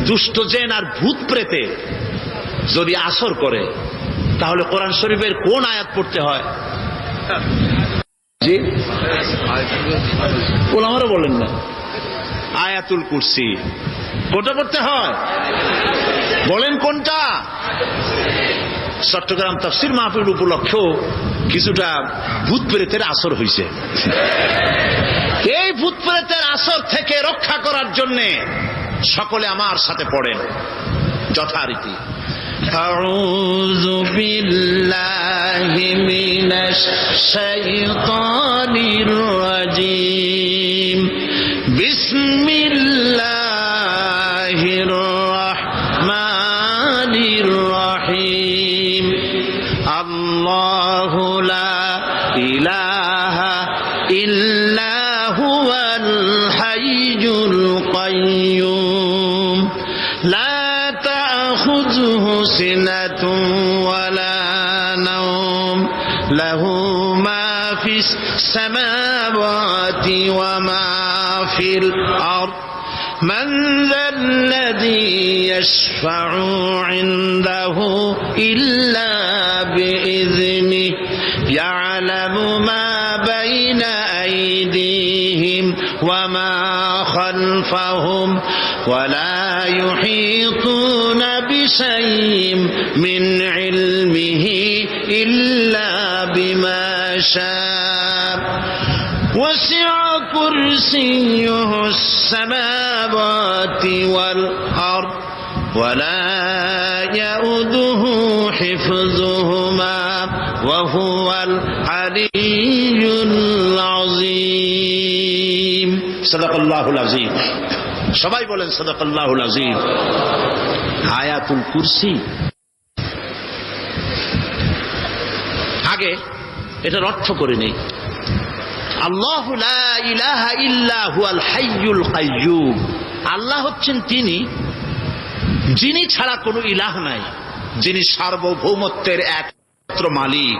দুষ্ট জেন আর ভূত প্রেতে যদি আসর করে তাহলে কোরআন শরীফের কোন আয়াত পড়তে হয়? জি ওলামারা বলেন না, আয়াতুল কুরসি। কোনটা পড়তে হয় বলেন কোনটা? চট্টগ্রাম তাফসীর মাহফিল উপলক্ষেও কিছুটা ভূত প্রেতের আসর হয়েছে। এই ভূত প্রেতের আসর থেকে রক্ষা করার জন্য সকলে আমার সাথে পড়েন যথারীতি। আউযু বিল্লাহি মিনাশ শাইতানির রাজীম। বিসমিল্লাহির রাহমানির রাহিম। আল্লাহু লা ইলাহা ইল্লা হুয়াল হাইয়ুল কাইয়্যুম লা তাখুযুহু সিনাতুন ওয়ালা নাওম লাহু মা ফিস সামাওয়াতি ওয়া মা ফিল আরদ من ذا الذي يشفع عنده إلا بإذنه يعلم ما بين أيديهم وما خلفهم ولا يحيطون بشيء من علمه إلا بما شاء وسع كرسيه السماوات والأرض ولا يؤوده حفظهما وهو العلي العظيم صدق الله العظيم সবাই বলেন সাদাকাল্লাহুল আযীম। আয়াতুল কুরসি আগে এটার অর্থ করে নেই। আল্লাহু লা ইলাহা ইল্লা হুয়াল হাইয়ুল কাইয়্যুম। আল্লাহ হচ্ছেন তিনি যিনি ছাড়া কোনো ইলাহ নাই, যিনি সার্বভৌমত্বের একমাত্র মালিক।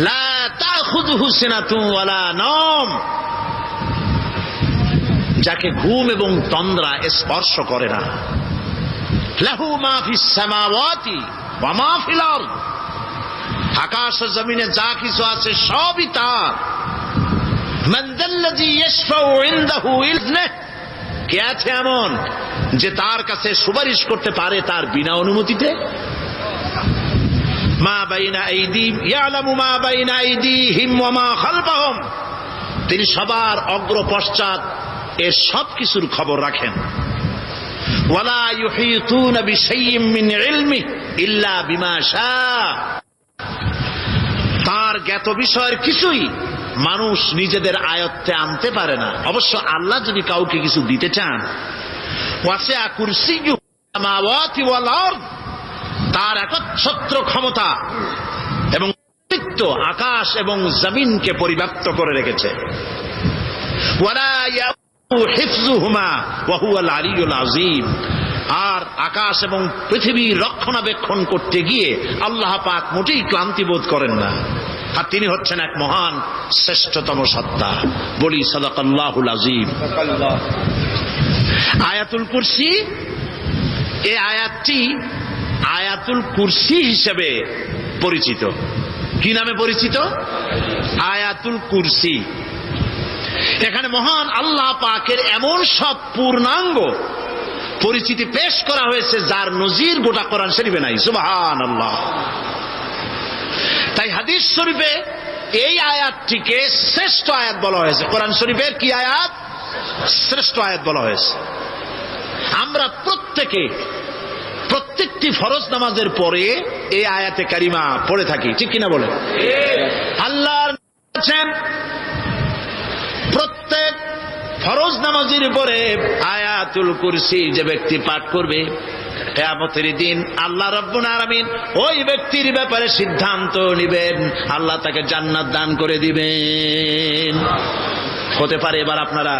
লা তাখুযুহু সিনাতুন ওয়ালা নাওম, যাকে ঘুম এবং তন্দ্রা স্পর্শ করে না। লাহু মা ফিস সামাওয়াতি ওয়া মা ফিল আরদ, আকাশ ও জমিনে যা কিছু আছে সবই তার। মান যাল্লাযী ইয়াশফাউ ইনদাহু ইযনিহি, কে আছে এমন যে তার কাছে সুপারিশ করতে পারে তার বিনা অনুমতিতে? মা বাইনা আইদিহিম ইয়ালামু মা বাইনা আইদিহিম ওয়া মা খালফাহুম, তিনি সবার অগ্র পশ্চাৎ এর সব কিছুর খবর রাখেন। ওয়ালা ইউহিতুনা বিশাইইম মিন ইলমিহি ইল্লা বিমা শাআ, তার জ্ঞাত বিষয়ের কিছুই মানুষ নিজেদের আয়ত্তে আনতে পারে না। অবশ্য আল্লাহ যদি কাউকে কিছু দিতে চান, ওয়াসিআ কুরসিয়্যুহু সামাওয়াতি ওয়াল আরদ, তার একচ্ছত্র ক্ষমতা এবং কর্তৃত্ব আকাশ এবং জমিনকে পরিব্যাপ্ত করে রেখেছে। ওয়ালা ইয়াউদুহু হিফযুহুমা ওয়া হুয়াল আলিয়্যুল আযীম, আর আকাশ এবং পৃথিবীর রক্ষণাবেক্ষণ করতে গিয়ে আল্লাহ পাক মোটেই ক্লান্তি বোধ করেন না। আর তিনি হচ্ছেন এক মহান শ্রেষ্ঠতম সত্তা। বলি সাদাকাল্লাহুল আযীম। আয়াতুল কুরসি, এই আয়াতটি আয়াতুল কুরসি হিসেবে পরিচিত। কি নামে পরিচিত? আয়াতুল কুরসি। এখানে মহান আল্লাহ পাকের এমন সব পূর্ণাঙ্গ পরিচিতি পেশ করা হয়েছে যার নজির গোটা কোরআন শরীফে নাই। সুবহানাল্লাহ। তাই হাদিস শরীফে এই আয়াতটিকে শ্রেষ্ঠ আয়াত বলা হয়েছে। কোরআন শরীফের কি আয়াত? শ্রেষ্ঠ আয়াত বলা হয়েছে। আমরা প্রত্যেকটি ফরজ নামাজের পরে এই আয়াতে কারিমা পড়ে থাকি, ঠিক কিনা বলেন? আল্লাহ বলেছেন প্রত্যেক ফরজ নামাজের পরে আয়াতুল কুরসি যে ব্যক্তি পাঠ করবে, কিয়ামতের দিন আল্লাহ রাব্বুল আলামিন ওই ব্যক্তির ব্যাপারে সিদ্ধান্ত নেবেন, আল্লাহ তাকে জান্নাত দান করে দিবেন। হতে পারে এবার আপনারা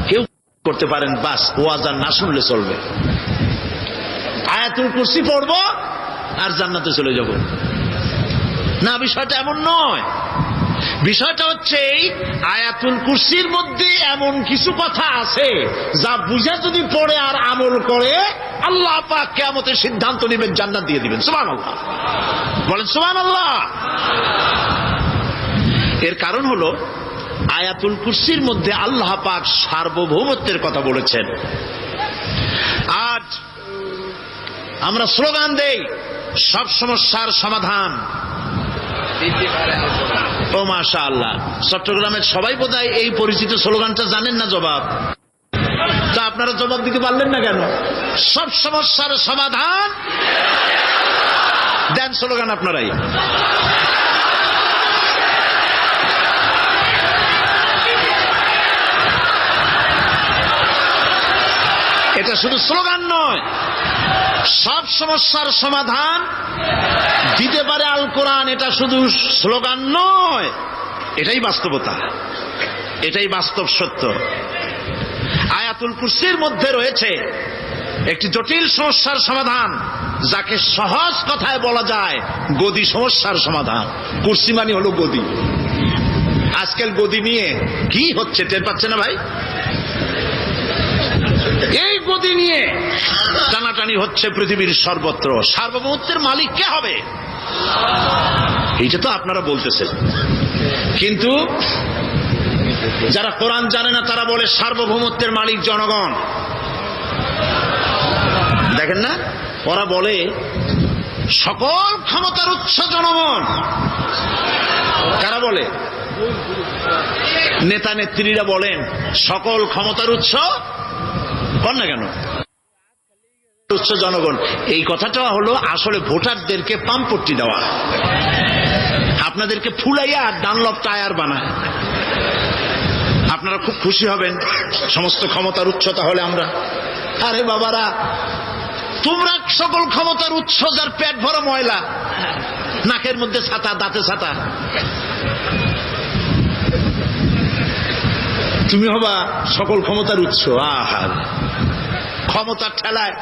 কেউ করতে পারেন বাস ওয়াজ আর না শুনলে চলবে, আয়াতুল কুরসি পড়বো আর জান্নাতে চলে যাব না। বিষয়টা এমন নয়। বিষয়টা হচ্ছে এই আয়াতুল কুরসির মধ্যে এমন কিছু কথা আছে যা বুঝে যদি পড়ে আর আমল করে আল্লাহ পাক কিয়ামতের সিদ্ধান্ত নেবেন, জান্নাত দিয়ে দিবেন। সুবহানাল্লাহ বলেন, সুবহানাল্লাহ। এর কারণ হলো আয়াতুল কুরসির মধ্যে আল্লাহ পাক সার্বভৌমত্বের কথা বলেছেন। আজ আমরা স্লোগান দেই সব সমস্যার সমাধান। ও মাশাআল্লাহ, চট্টগ্রামের সবাই বোধহয় এই পরিচিত স্লোগানটা জানেন না। জবাব তা আপনারা জবাব দিতে পারলেন না কেন? সব সমস্যার সমাধান দেন স্লোগান আপনারাই। এটা শুধু স্লোগান নয়, সব সমস্যার সমাধান দিতে পারে আল কোরআন। এটা শুধু স্লোগান নয়, এটাই বাস্তবতা, এটাই বাস্তব সত্য। আয়াতুল কুরসির মধ্যে রয়েছে একটি জটিল সমস্যার সমাধান, যাকে সহজ কথায় বলা যায় গদি সমস্যার সমাধান। কুরসি মানে হলো গদি। আজকাল গদি নিয়ে কি হচ্ছে টের পাচ্ছে না ভাই? এই গদি নিয়ে টানাটানি হচ্ছে পৃথিবীর সর্বত্র। সার্বভৌমত্বের মালিক কে হবে? এইটা তো আপনারা বলতেছেন, কিন্তু যারা কোরআন জানে না তারা বলে সার্বভৌমত্বের মালিক জনগণ। দেখেন না, ওরা বলে সকল ক্ষমতার উৎস জনগণ। কারা বলে? নেতা নেত্রীরা বলেন সকল ক্ষমতার উৎস। কর না কেন? উৎস জনগণ। এই কথাটা হলো আসলে ভোটারদেরকে পাম্পট্টি দেওয়া, আপনাদেরকে ফুলাইয়া ডানলপ টায়ার বানায়। আপনারা খুব খুশি হবেন সমস্ত ক্ষমতার উৎস তাহলে আমরা। আরে বাবারা, তোমরা সকল ক্ষমতার উৎস যার পেট ভরা ময়লা, নাকের মধ্যে ছাতা, দাঁতে ছাতা, তুমি হবা সকল ক্ষমতার উৎস। আহা, ক্ষমতার ঠেলায়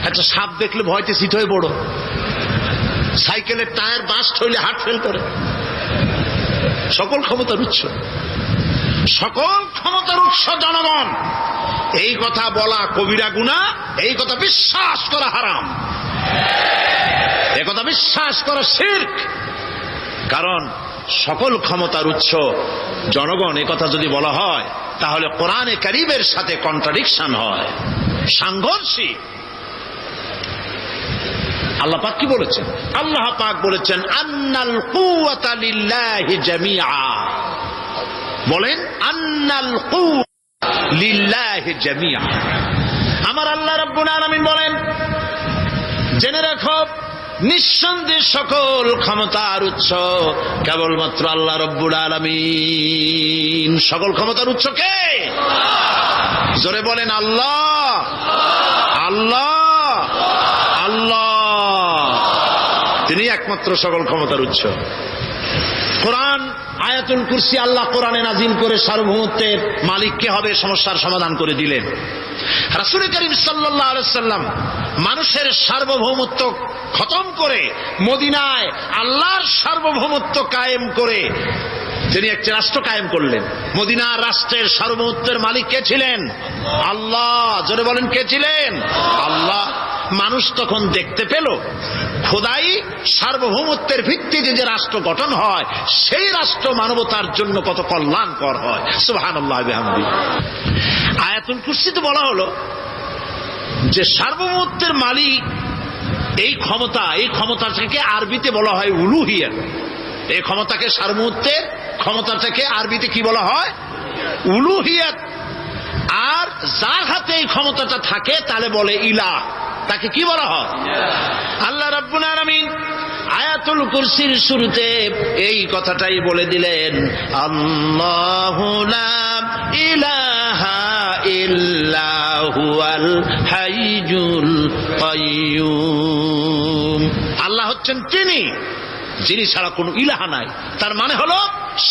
একটা সাপ দেখলে ভয়তে সিট হয়ে পড়ো, সাইকেলের টায়ার বাস্ট হইলে হার্ট ফেল করে। সকল ক্ষমতার উৎস, সকল ক্ষমতার উৎস জনগণ। এই কথা বলা কবিরা গুনাহ, এই কথা বিশ্বাস করা হারাম, এই কথা বিশ্বাস করা শিরক। কারণ সকল ক্ষমতার উৎস জনগণ এ কথা যদি বলা হয় তাহলে কোরআনে কারীমের সাথে কন্ট্রাডিকশন হয়, সাংঘর্ষিক। আল্লাহ পাক কি বলেছেন? আল্লাহ পাক বলেছেন আন্নাল কুওয়াতা লিল্লাহি জামিআ। বলেন আন্নাল কুওয়াতা লিল্লাহি জামিআ। আমার আল্লাহ রাব্বুল আলামিন বলেন, জেনে রাখো নিঃসন্দেহে সকল ক্ষমতার উৎস কেবলমাত্র আল্লাহ রাব্বুল আলামিন। সকল ক্ষমতার উৎস কে? জোরে বলেন আল্লাহ, আল্লাহ, আল্লাহ। তিনি একমাত্র সকল ক্ষমতার উৎস। কোরআন আয়াতুল কুরসি আল্লাহ কোরআনে নাজিল করে সার্বভৌমত্বের মালিক কে হবে সমস্যার সমাধান করে দিলেন। রাসূল করিম সাল্লাল্লাহু আলাইহি ওয়াসাল্লাম মানুষের সার্বভৌমত্ব খতম করে মদিনায় আল্লাহর সার্বভৌমত্ব কায়েম করে তিনি একটি রাষ্ট্র কায়েম করলেন। মদিনার রাষ্ট্রের সার্বভৌমত্বের মালিক কে ছিলেন? আল্লাহ। জোরে বলেন কে ছিলেন? আল্লাহ। মানুষ তখন দেখতে পেল খোদাই সার্বভৌমত্বের ভিত্তিতে যে রাষ্ট্র গঠন হয় সেই রাষ্ট্র মানবতার জন্য কত কল্যাণকর হয়। সুবহানাল্লাহ বিহামদিহি। আয়াতুল কুরসিতে বলা হলো যে সার্বভৌমত্বের মালিক এই ক্ষমতা, এই ক্ষমতাটাকে আরবিতে বলা হয় উলুহিয়াত। এই ক্ষমতাকে সার্বভৌমত্বের ক্ষমতাটাকে আরবিতে কি বলা হয়? উলুহিয়াত। আর যার হাতে এই ক্ষমতাটা থাকে তাহলে বলে ইলাহ, তাকে কি বলা হয়? আল্লাহ রাব্বুল আলামিন আয়াতুল কুরসির শুরুতে এই কথাটাই বলে দিলেন, আল্লাহু লা ইলাহা ইল্লা হুয়াল হাইয়ুল কাইয়্যুম। আল্লাহ হচ্ছেন তিনি যিনি ছাড়া কোনো ইলাহা নাই। তার মানে হলো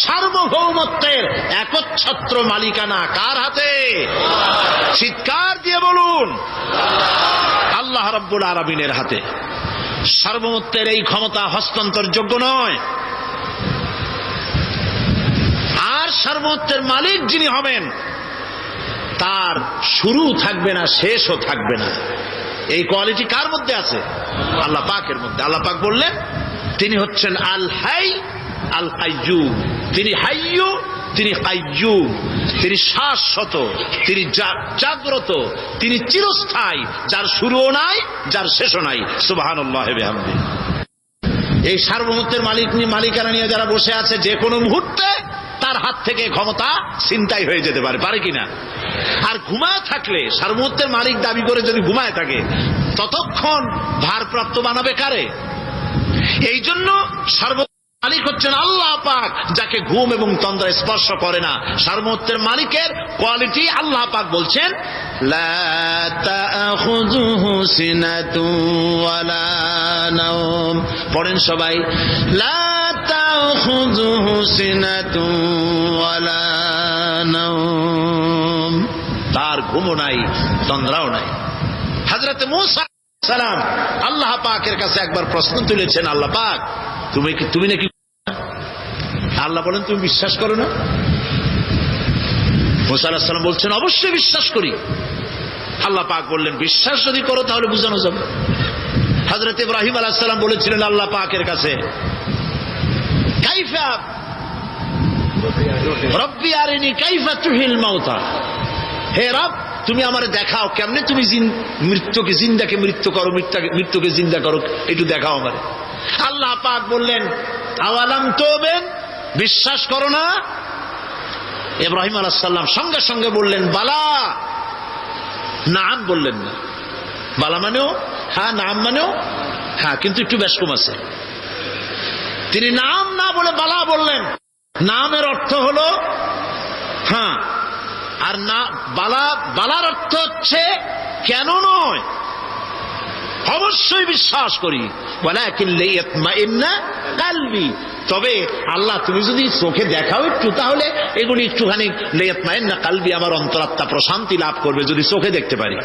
সার্বভৌমত্বের একচ্ছত্র মালিকানা কার হাতে? চিৎকার দিয়ে বলুন, আল্লাহ রাব্বুল আলামিনের হাতে। সার্বভৌমত্বের এই ক্ষমতা হস্তান্তরযোগ্য নয়। সার্বভৌমত্বের মালিক যিনি হবেন তার শুরু থাকবে না, শেষও থাকবে না। এই কোয়ালিটি কার মধ্যে আছে? আল্লাহ পাকের মধ্যে। আল্লাহ পাক বললেন তিনি হচ্ছেন আল হাই আল কাইয়্যুম। তিনি হাইয়্যু, তিনি কাইয়্যুম। তিনি শাশ্বত, তিনি জাগ্রত, তিনি চিরস্থায়ী, যার শুরুও নাই, যার শেষও নাই। সুবহানাল্লাহি ওয়া বিহামদিহি। এই সার্বভৌমত্বের মালিকানা নিয়ে যারা বসে আছে, যে কোনো মুহূর্তে তার হাত থেকে ক্ষমতা ছিনতাই হয়ে যেতে পারে, পারে কিনা? আর ঘুমায় থাকলে, সার্বভৌমত্বের মালিক দাবি করে যদি ঘুমায় থাকে, ততক্ষণ ভারপ্রাপ্ত বানাবে কারে? এই জন্য সার্বভৌমত্বের মালিক হচ্ছেন আল্লাহ পাক, যাকে ঘুম এবং তন্দ্রা স্পর্শ করে না। সার্বভৌমত্বের মালিকের কোয়ালিটি আল্লাহ পাক বলছেন লা তাখুযুহু সিনাতুন ওয়ালা নাওম। পড়েন সবাই, লা তাখুযুহু সিনাতুন ওয়ালা নাওম। তার ঘুমও নাই, তন্দ্রাও নাই। হযরত মূসা আলাইহিস সালাম আল্লাহ পাকের কাছে একবার প্রশ্ন তুলেছেন, আল্লাহ পাক তুমি নাকি? আল্লাহ বলেন তুমি বিশ্বাস করো না? মূসা আলাইহিস সালাম বলছেন অবশ্যই বিশ্বাস করি। আল্লাহ পাক বললেন বিশ্বাস যদি করো তাহলে বুঝানো যাবে। হযরত ইব্রাহিম আলাইহিস সালাম বলেছিলেন আল্লাহ পাকের কাছে কাইফা রব্বি আরিনি কাইফা তুহিল মাউতা, হে রব তুমি আমারে দেখাও কেমনে তুমি মৃত্যুকে জিন্দাকে মৃত্যু করো, মৃত্যুকে জিন্দা করো, একটু দেখাও আমারে। আল্লাহ পাক বললেন আওয়ালাম তুমিন, বিশ্বাস করো না? ইব্রাহিম আলাইহিস সালাম সঙ্গে সঙ্গে বললেন বালা। নাম বললেন না। বালা মানেও হ্যাঁ, নাম মানেও হ্যাঁ, কিন্তু একটু বেশ কম আছে। তিনি নাম না বলে বালা বললেন। নামের অর্থ হলো হ্যাঁ, আর না বালার অর্থ হচ্ছে কেন নয়, অবশ্যই বিশ্বাস করি। ওয়ালাকিন লিয়াতমাইন্না কলবি, তবে আল্লাহ তুমি যদি চোখে দেখাও একটু, তাহলে এগুলি একটুখানি লিয়াতমাইন্না কলবি, আমার অন্তরাত্মা প্রশান্তি লাভ করবে যদি চোখে দেখতে পারি।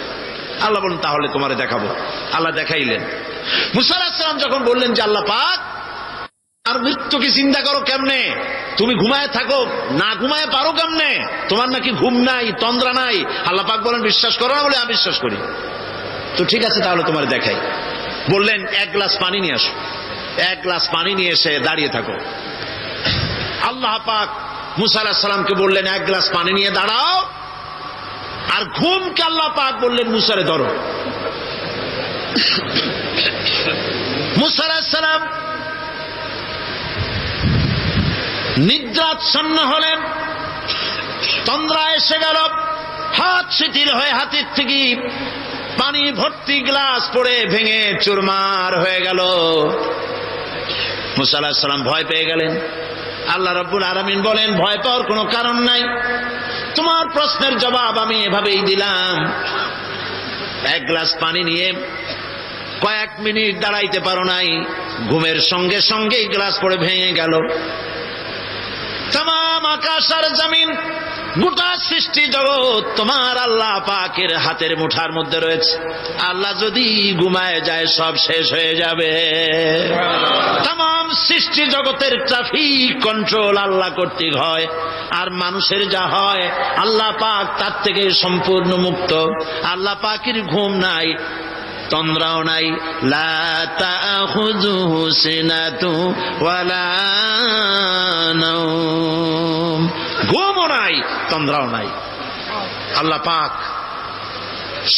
আল্লাহ বলেন তাহলে তোমারে দেখাবো। আল্লাহ দেখাইলেন। মুসা আলাইহিস সালাম যখন বললেন যে আল্লাহ পাক আর মৃত্যুকে চিন্তা করো কেমনে, তুমি ঘুমায় থাকো, না ঘুমায় পারো কেমনে, তোমার নাকি ঘুম নাই, তন্দ্রা নাই। আল্লাহ পাক বলেন বিশ্বাস করো না? বলে আমি বিশ্বাস করি। তো ঠিক আছে তাহলে তোমার দেখাই। বললেন এক গ্লাস পানি নিয়ে আসো। এক গ্লাস পানি নিয়ে এসে দাঁড়িয়ে থাকো। আল্লাহ পাক মুসা আলাইহিস সালামকে বললেন এক গ্লাস পানি নিয়ে দাঁড়াও। আর ঘুমকে আল্লাহ পাক বললেন মুসারে ধরো। মুসা আলাইহিস সালাম নিদ্রাচ্ছন্ন হলেন, তন্দ্রা এসে গেল, হাত শিথিল হয়ে হাতের থেকে পানি ভর্তি গ্লাস পড়ে ভেঙে চুরমার হয়ে গেল। মুসা আলাইহিস সালাম ভয় পেয়ে গেলেন। আল্লাহ রাব্বুল আলামিন বলেন ভয় পাওয়ার কোনো কারণ নাই, তোমার প্রশ্নের জবাব আমি এভাবেই দিলাম। এক গ্লাস পানি নিয়ে কয়েক মিনিট দাঁড়াইতে পারো নাই, ঘুমের সঙ্গে সঙ্গেই গ্লাস পড়ে ভেঙে গেল। तमाम आकाश और जमीन গোটা সৃষ্টি জগৎ তোমার আল্লাহ পাকের হাতের মুঠার মধ্যে রয়েছে। আল্লাহ যদি ঘুমায় যায় সব শেষ হয়ে যাবে। तमाम সৃষ্টি জগতের ট্রাফিক কন্ট্রোল আল্লাহ কর্তৃক হয়, আর মানুষের যা হয় আল্লাহ পাক তার থেকে সম্পূর্ণ মুক্ত। আল্লাহ পাকের ঘুম নাই, তন্দ্রাও নাই। লা তাখুযুহু সিনাতু ওয়ালা নাওম, ঘুমও নাই, তন্দ্রাও নাই। আল্লাহ পাক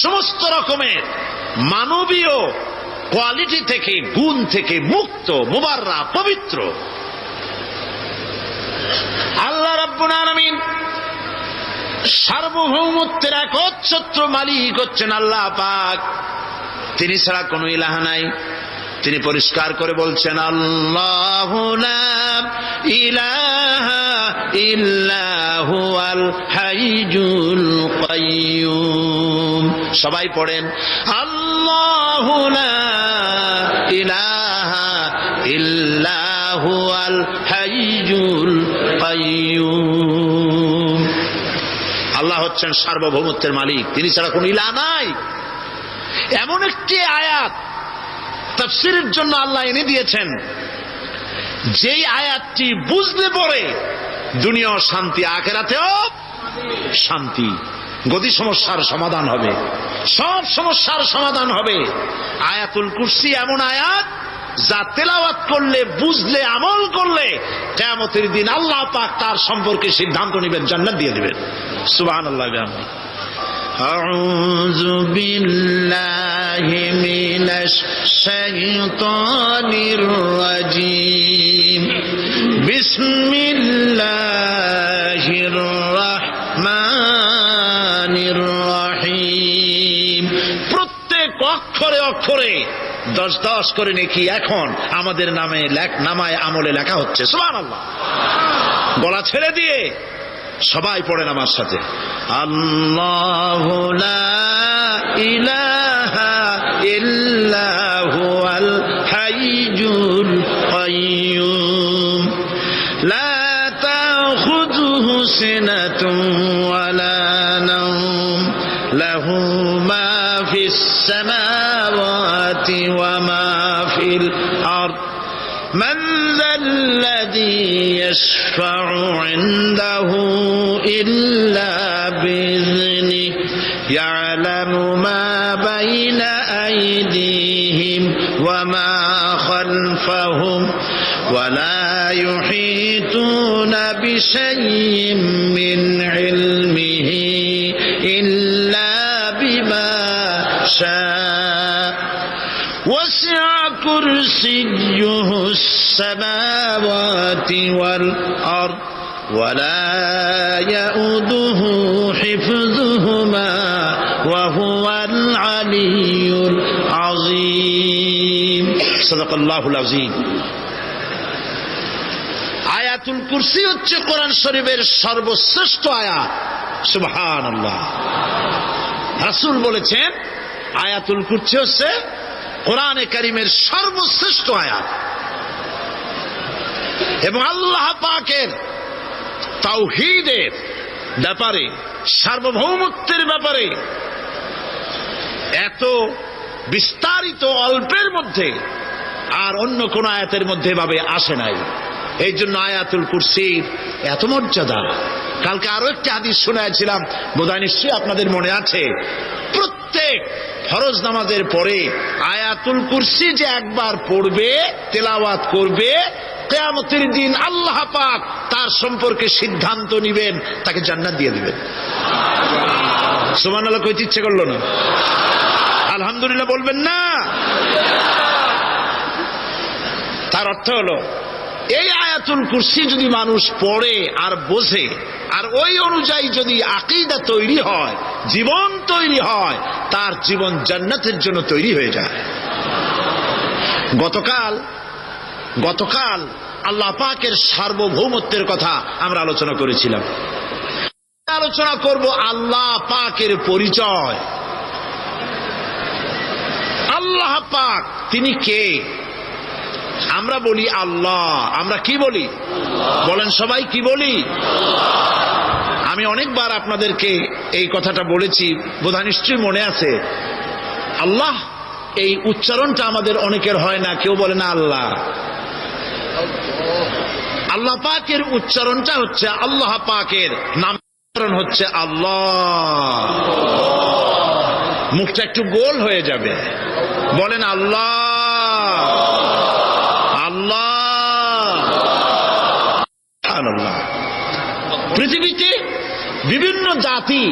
সমস্ত রকমের মানবীয় কোয়ালিটি থেকে, গুণ থেকে মুক্ত, মুবাররা, পবিত্র। আল্লাহ রাব্বুল আলামিন সার্বভৌমত্বের একচ্ছত্র মালিক হচ্ছেন আল্লাহ পাক। তিনি ছাড়া কোনো ইলাহ নাই। তিনি পরিষ্কার করে বলছেন আল্লাহু লা ইলাহা ইল্লা হুয়াল হাইয়ুল কাইয়্যুম। সবাই পড়েন আল্লাহু লা ইলাহা ইল্লা হুয়াল হাইয়ুল কাইয়্যুম। আল্লাহ হচ্ছেন সার্বভৌমত্বের মালিক, তিনি ছাড়া কোনো ইলাহ নাই। এমন একটি আয়াত তাফসীরের জন্য আল্লাহ এনে দিয়েছেন, যেই আয়াতটি বুঝলে পরে দুনিয়াও শান্তি, আখিরাতেও শান্তি। গতি সমস্যার সমাধান হবে, সব সমস্যার সমাধান হবে। আয়াতুল কুরসি এমন আয়াত যা তেলাওয়াত করলে, বুঝলে, আমল করলে কিয়ামতের দিন আল্লাহ পাক তার সম্পর্কে সিদ্ধান্ত নেবেন, জান্নাত দিয়ে দিবেন। সুবহানাল্লাহ। আউযু বিল্লাহি মিনাশ শাইতানির রাজীম। বিসমিল্লাহির রাহমানির রহিম। প্রত্যেক অক্ষরে অক্ষরে 10-10 করে নেকি এখন আমাদের নামায় আমলে লেখা হচ্ছে। সুবহানাল্লাহ। গলা ছেড়ে দিয়ে সবাই পড়েন আমার সাথে, আল্লাহু লা ইলাহা ইল্লা হুয়াল হাইয়ুল কাইয়্যুম লা তাখুযুহু সিনাতুন ওয়ালা নাওম লাহু মা ফিস সামাওয়াতি ওয়া মা ফিল আরদ من ذا الذي يشفع عنده إلا بإذنه يعلم ما بين أيديهم وما خلفهم ولا يحيطون بشيء من علمه إلا بما شاء وسع كرسيه السماوات والأرض ولا يؤوده حفظهما وهو العلي العظيم صدق الله العظيم। আয়াতুল কুরসি হচ্ছে কোরআন শরীফের সর্বশ্রেষ্ঠ আয়াত। সুবহানাল্লাহ। রাসূল বলেছেন আয়াতুল কুরসি হচ্ছে কোরআনে কারীমের সর্বশ্রেষ্ঠ আয়াত এবং আল্লাহ পাকের তাওহীদের ব্যাপারে, সার্বভৌমত্বের ব্যাপারে এত বিস্তারিত অল্পের মধ্যে আর অন্য কোন আয়াতের মধ্যে ভাবে আসে নাই। এই জন্য আয়াতুল কুরসির এত মর্যাদা। কালকে আরো একটি হাদিস শোনাইছিলাম, বোধহয় নিশ্চয়ই আপনাদের মনে আছে। প্রত্যেক ফরজ নামাজের পরে আয়াতুল কুরসি যে একবার পড়বে, তেলাওয়াত করবে, কিয়ামতের দিন আল্লাহ পাক তার সম্পর্কে সিদ্ধান্ত নেবেন, তাকে জান্নাত দিয়ে দিবেন। সুবহানাল্লাহ কইতে ইচ্ছে করলো না? আলহামদুলিল্লাহ বলবেন না? তার অর্থ হলো এই আয়াতুল কুরসি যদি মানুষ পড়ে আর বোঝে আর ওই অনুযায়ী যদি আকীদা তৈরি হয়, জীবন তৈরি হয়, তার জীবন জান্নাতের জন্য তৈরি হয়ে যায়। গতকাল আল্লাহ পাকের সার্বভৌমত্বের কথা আমরা আলোচনা করেছিলাম। আলোচনা করব আল্লাহ পাকের পরিচয়। আল্লাহ পাক তিনি কে? আমরা বলি আল্লাহ। আমরা কি বলি? বলেন সবাই, কি বলি? আমি অনেকবার আপনাদেরকে এই কথাটা বলেছি, বোধহয় নিশ্চয়ই মনে আছে। আল্লাহ এই উচ্চারণটা আমাদের অনেকের হয় না, কেউ বলে না আল্লাহ। আল্লাহ পাকের উচ্চারণটা হচ্ছে, আল্লাহ পাকের নামকরণ হচ্ছে আল্লাহ। মুখটা একটু গোল হয়ে যাবে, বলেন আল্লাহ আল্লাহ। পৃথিবীতে বিভিন্ন জাতি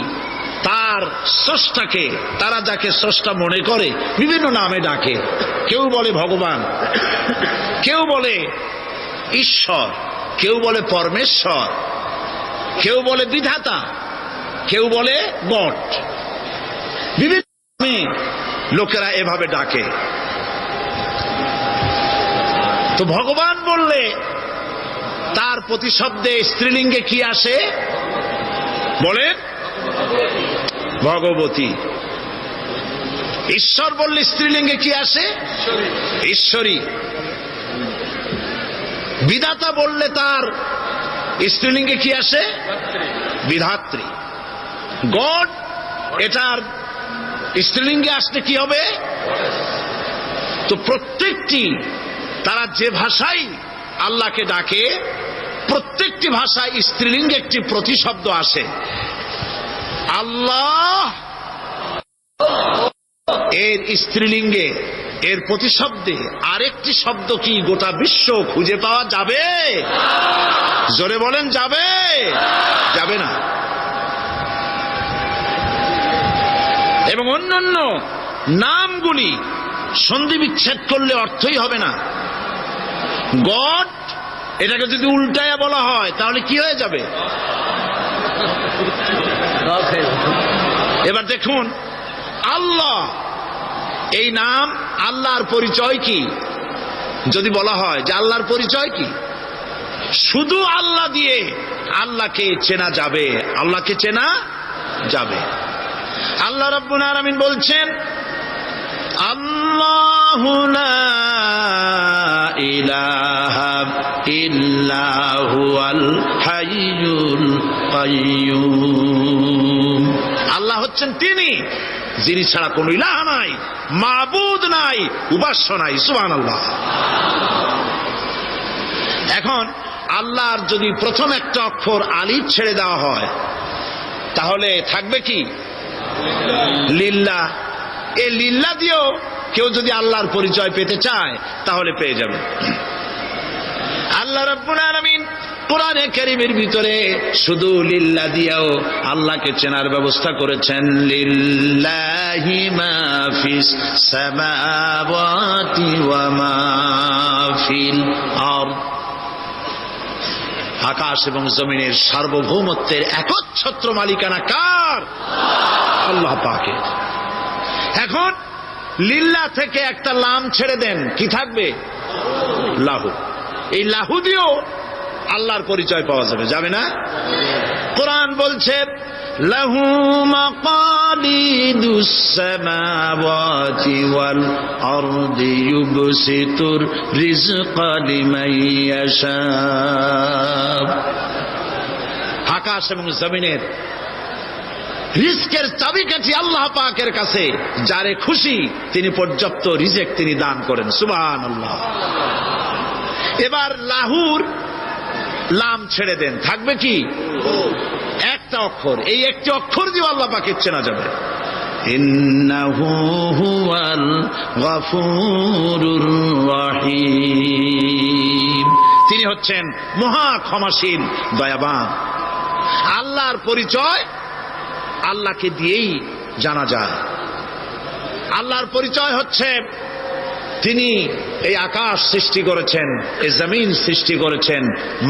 তার স্রষ্টাকে, তারা যাকে স্রষ্টা মনে করে বিভিন্ন নামে ডাকে। কেউ বলে ভগবান, কেউ বলে ঈশ্বর, কেউ বলে পরমেশ্বর, কেউ বলে বিধাতা, কেউ বলে গড। বিভিন্ন নামে লোকেরা এভাবে ডাকে। তো ভগবান বললে তার প্রতিশব্দে স্ত্রীলিঙ্গে কি আসে? বলেন ভগবতী। ঈশ্বর বললে স্ত্রীলিঙ্গে কি আসে? ঈশ্বরী। বিধাতা বললে তার স্ত্রীলিঙ্গে কি আসে? বিধাত্রী। গড, এটার স্ত্রীলিঙ্গে আসলে কি হবে? তো প্রত্যেকটি তারা যে ভাষাই আল্লাহকে ডাকে, প্রত্যেকটি ভাষায় স্ত্রীলিঙ্গে একটি প্রতিশব্দ আসে। আল্লাহ এর স্ত্রীলিঙ্গে, এর প্রতিশব্দে আরেকটি শব্দ কি গোটা বিশ্ব খুঁজে পাওয়া যাবে? জোরে বলেন, যাবে? যাবে না। এবং অন্যান্য নামগুলি সন্ধি বিচ্ছেদ করলে অর্থই হবে না। গড, এটাকে যদি উল্টায়া বলা হয় তাহলে কি হয়ে যাবে? এবার দেখুন, আল্লাহ এই নাম, আল্লাহর পরিচয় কি? যদি বলা হয় যে আল্লাহর পরিচয় কি, শুধু আল্লাহ দিয়ে আল্লাহকে চেনা যাবে, আল্লাহকে চেনা যাবে। আল্লাহ রাব্বুল আলামিন বলছেন, আল্লাহু লা ইলাহা ইল্লা হুয়াল হাইয়ুল কাইয়্যুম। আল্লাহ হচ্ছেন তিনি যিনি ছাড়া কোনো ইলাহ নাই, মাবুদ নাই, উপাস্য নাই। সুবহানাল্লাহ। এখন আল্লাহর যদি প্রথম একটা অক্ষর আলিফ ছেড়ে দেওয়া হয় তাহলে থাকবে কি? লিল্লাহ। এই লিল্লাহ দিয়েও কেউ যদি আল্লাহর পরিচয় পেতে চায় তাহলে পেয়ে যাবে। আল্লাহ রাব্বুল আলামিন কোরআনে কারীমের ভিতরে শুধু লিল্লাহ দিয়েও আল্লাহকে চেনার ব্যবস্থা করেছেন। লিল্লাহি মা ফিস সামাওয়াতি ওয়া মা ফিল আরদ। আকাশ এবং জমিনের সার্বভৌমত্বের একচ্ছত্র মালিকানা কার? আল্লাহ পাকের। এখন লিল্লাহ থেকে একটা লাম ছেড়ে দেন, কি থাকবে? লাহু। এই লাহু দিয়েও আল্লাহর পরিচয় পাওয়া যাবে, যাবে না? কোরআন বলছে, লাহু মাকালিদুস সামাওয়াতি ওয়াল আরদি ইউবসিতুর রিজকা লিমান ইয়াশা। আকাশ এবং জমিনের রিজকের চাবিকাঠি আল্লাহ পাকের কাছে, যারে খুশি তিনি পর্যাপ্ত রিজেক তিনি দান করেন। সুবহানাল্লাহ। এবার লাহুর লাম ছেড়ে দেন, থাকবে কি? একটা অক্ষর। এই একটি অক্ষর দিয়ে আল্লাহ পাকের চেনা যাবে। ইন্নাহু হুয়াল গফুরুর রহিম। তিনি হচ্ছেন মহা ক্ষমাশীল, দয়াবান। আল্লাহর পরিচয় আল্লাহকে দিয়েই জানা যায়। আল্লাহর পরিচয় হচ্ছে তিনি এই আকাশ সৃষ্টি করেছেন, এই জমিন সৃষ্টি করেছেন,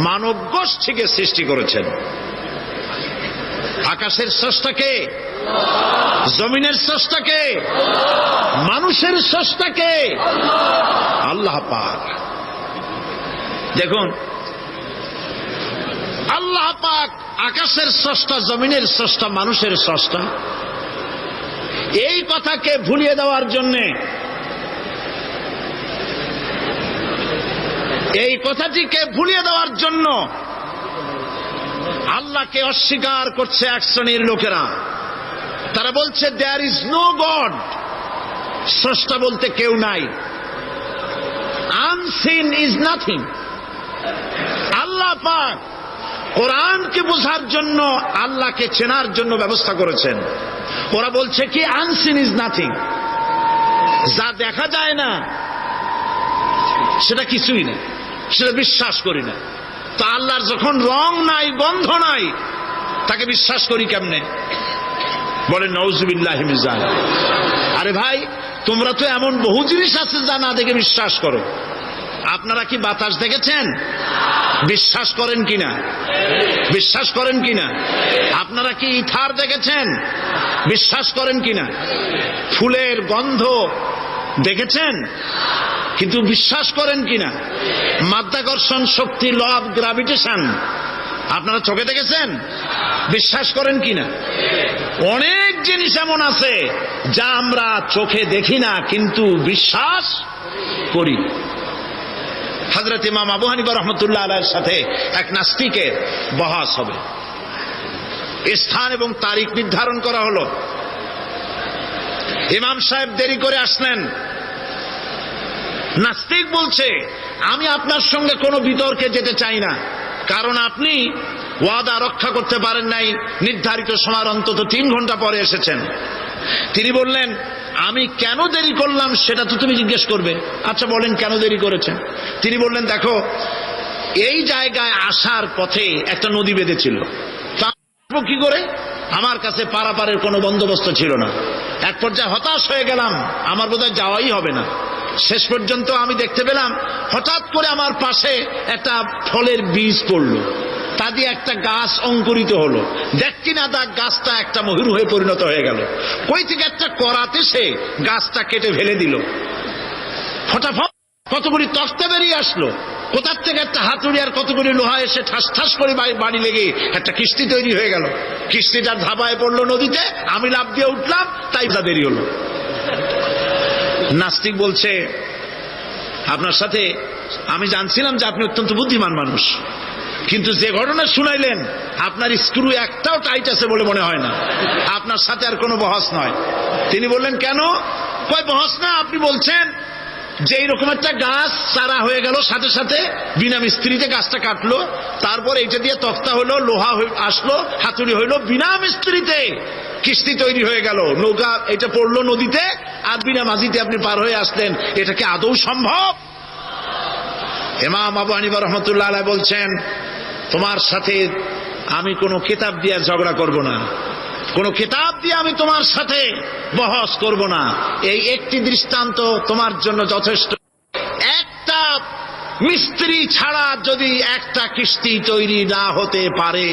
মানব গোষ্ঠীকে সৃষ্টি করেছেন। আকাশের স্রষ্টাকে, জমিনের স্রষ্টাকে, মানুষের স্রষ্টাকে আল্লাহ পাক। দেখুন, আল্লাহ পাক আকাশের স্রষ্টা, জমিনের স্রষ্টা, মানুষের স্রষ্টা। এই কথাকে ভুলিয়ে দেওয়ার জন্যে, এই কথাটিকে ভুলিয়ে দেওয়ার জন্য আল্লাহকে অস্বীকার করছে এক শ্রেণীর লোকেরা। তারা বলছে দেয়ার ইজ নো গড, স্রষ্টা বলতে কেউ নাই, আনসিন ইজ নাথিং। আল্লাহ পাক কোরআনকে বোঝার জন্য, আল্লাহকে চেনার জন্য ব্যবস্থা করেছেন। ওরা বলছে কি আনসিন ইজ নাথিং, যা দেখা যায় না সেটা কিছুই না, সেটা বিশ্বাস করি না। তো আল্লাহর যখন রং নাই, গন্ধ নাই, তাকে বিশ্বাস করি কেমনে? বলে নাউযুবিল্লাহি মিন যালিক। আরে ভাই, তোমরা তো এমন বহু জিনিস আছে যা না দেখে বিশ্বাস করো। আপনারা কি বাতাস দেখেছেন? বিশ্বাস করেন কিনা? বিশ্বাস করেন কিনা? আপনারা কি ইথার দেখেছেন? বিশ্বাস করেন কিনা? ফুলের গন্ধ দেখেছেন কিন্তু বিশ্বাস করেন কিনা? মাধ্যাকর্ষণ শক্তি, ল অফ গ্রাভিটেশন আপনারা চোখে দেখেছেন? বিশ্বাস করেন কিনা? অনেক জিনিস এমন আছে যা আমরা চোখে দেখি না কিন্তু বিশ্বাস করি। হযরত ইমাম আবু হানিফা রাহমাতুল্লাহ আলাইহির সাথে এক নাস্তিকের বহস হবে। স্থান এবং তারিখ নির্ধারণ করা হলো। ইমাম সাহেব দেরি করে আসলেন। নাস্তিক বলছে, আমি আপনার সঙ্গে কোনো বিতর্কে যেতে চাই না, কারণ আপনি ওয়াদা রক্ষা করতে পারেন নাই, নির্ধারিত সময়ের অন্তত 3 ঘন্টা পরে এসেছেন। তিনি বললেন, আমি কেন দেরি করলাম সেটা তো তুমি জিজ্ঞেস করবে। আচ্ছা বলেন কেন দেরি করেছেন? তিনি বললেন, দেখো এই জায়গায় আসার পথে একটা নদী বেঁধেছিল, কি করে আমার কাছে পারাপারের কোনো বন্দোবস্ত ছিল না। এক পর্যায়ে হতাশ হয়ে গেলাম, আমার বোধহয় যাওয়াই হবে না। শেষ পর্যন্ত আমি দেখতে পেলাম হঠাৎ করে আমার পাশে একটা ফলের বীজ পড়লো, তা দিয়ে একটা গাছ অঙ্কুরিত হলো। দেখছি না তা গাছটা একটা ময়ূর হয়ে পরিণত হয়ে গেল। কই থেকে একটা করাতে সে গাছটা কেটে ফেলে দিল। ফটাফট কতগুলি তক্তা বেরিয়ে আসলো, কোথার থেকে একটা হাতুড়ি আর কতগুলি লোহা এসে ঠাস ঠাস করে বাড়ি লেগে একটা কিস্তি তৈরি হয়ে গেল। কিস্তিটার ধাবায় পড়লো নদীতে, আমি লাফ দিয়ে উঠলাম, তাই দেরি হলো। নাস্তিক বলছে, আপনার সাথে আমি জানছিলাম যে আপনি অত্যন্ত বুদ্ধিমান মানুষ, কিন্তু যে ঘটনা শুনাইলেন আপনার স্ক্রু একটাও টাইট আছে বলে মনে হয় না, আপনার সাথে আর কোনো বহস নয়। তিনি বললেন, কেন? কয় বহস না, আপনি বলছেন যে এইরকম একটা গাছ চারা হয়ে গেল, সাথে সাথে বিনা মিস্ত্রিতে গাছটা কাটলো, তারপর এইটা দিয়ে তক্তা হলো, লোহা আসলো, হাতুড়ি হইলো, বিনা মিস্ত্রিতে কিস্তি তৈরি হয়ে গেল, নৌকা এটা পড়লো নদীতে, আর বিনা মাঝিতে আপনি পার হয়ে আসলেন। এটা কি আদৌ সম্ভব? ইমাম আবু হানিফা রাহমাতুল্লাহ আলাইহি বলছেন, তোমার সাথে আমি কোনো কিতাব দিয়ে ঝগড়া করব না, কোনো কিতাব দিয়ে আমি তোমার সাথে বহস করব না। এই একটি দৃষ্টান্ত তোমার জন্য যথেষ্ট। একটা মিস্ত্রি ছাড়া যদি একটা কিস্তি তৈরি না হতে পারে,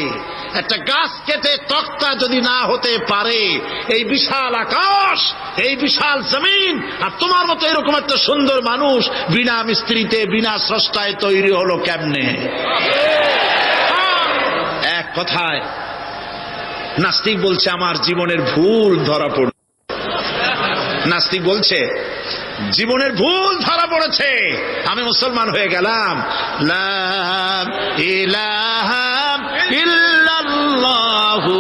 একটা গাছ কেটে তক্তা যদি না হতে পারে, এই বিশাল আকাশ, এই বিশাল জমিন, আর তোমার মতো এরকম একটা সুন্দর মানুষ বিনা মিস্ত্রিতে বিনা স্রষ্টায় তৈরি হলো কেমনে? এক কথায় নাস্তিক বলছে, আমার জীবনের ভুল ধরা পড়ল। নাস্তিক বলছে, জীবনের ভুল ধরা পড়েছে, আমি মুসলমান হয়ে গেলাম। লা ইলাহা ইল্লাল্লাহু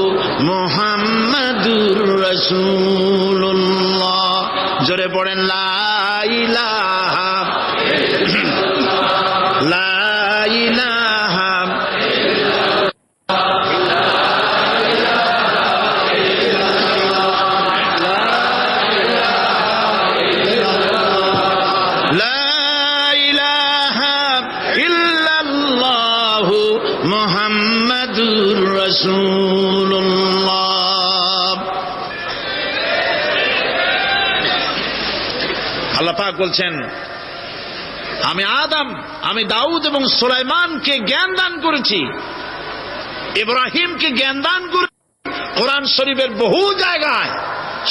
মুহাম্মাদুর রাসূলুল্লাহ। জোরে পড়েন, লা ইলাহা লা ইলাহা মুহাম্মাদুর রাসূলুল্লাহ। আল্লাহ পাক বলছেন, আমি আদম, আমি দাউদ এবং সুলাইমানকে জ্ঞান দান করেছি, ইব্রাহিমকে জ্ঞান দান করেছি। কোরআন শরীফের বহু জায়গায়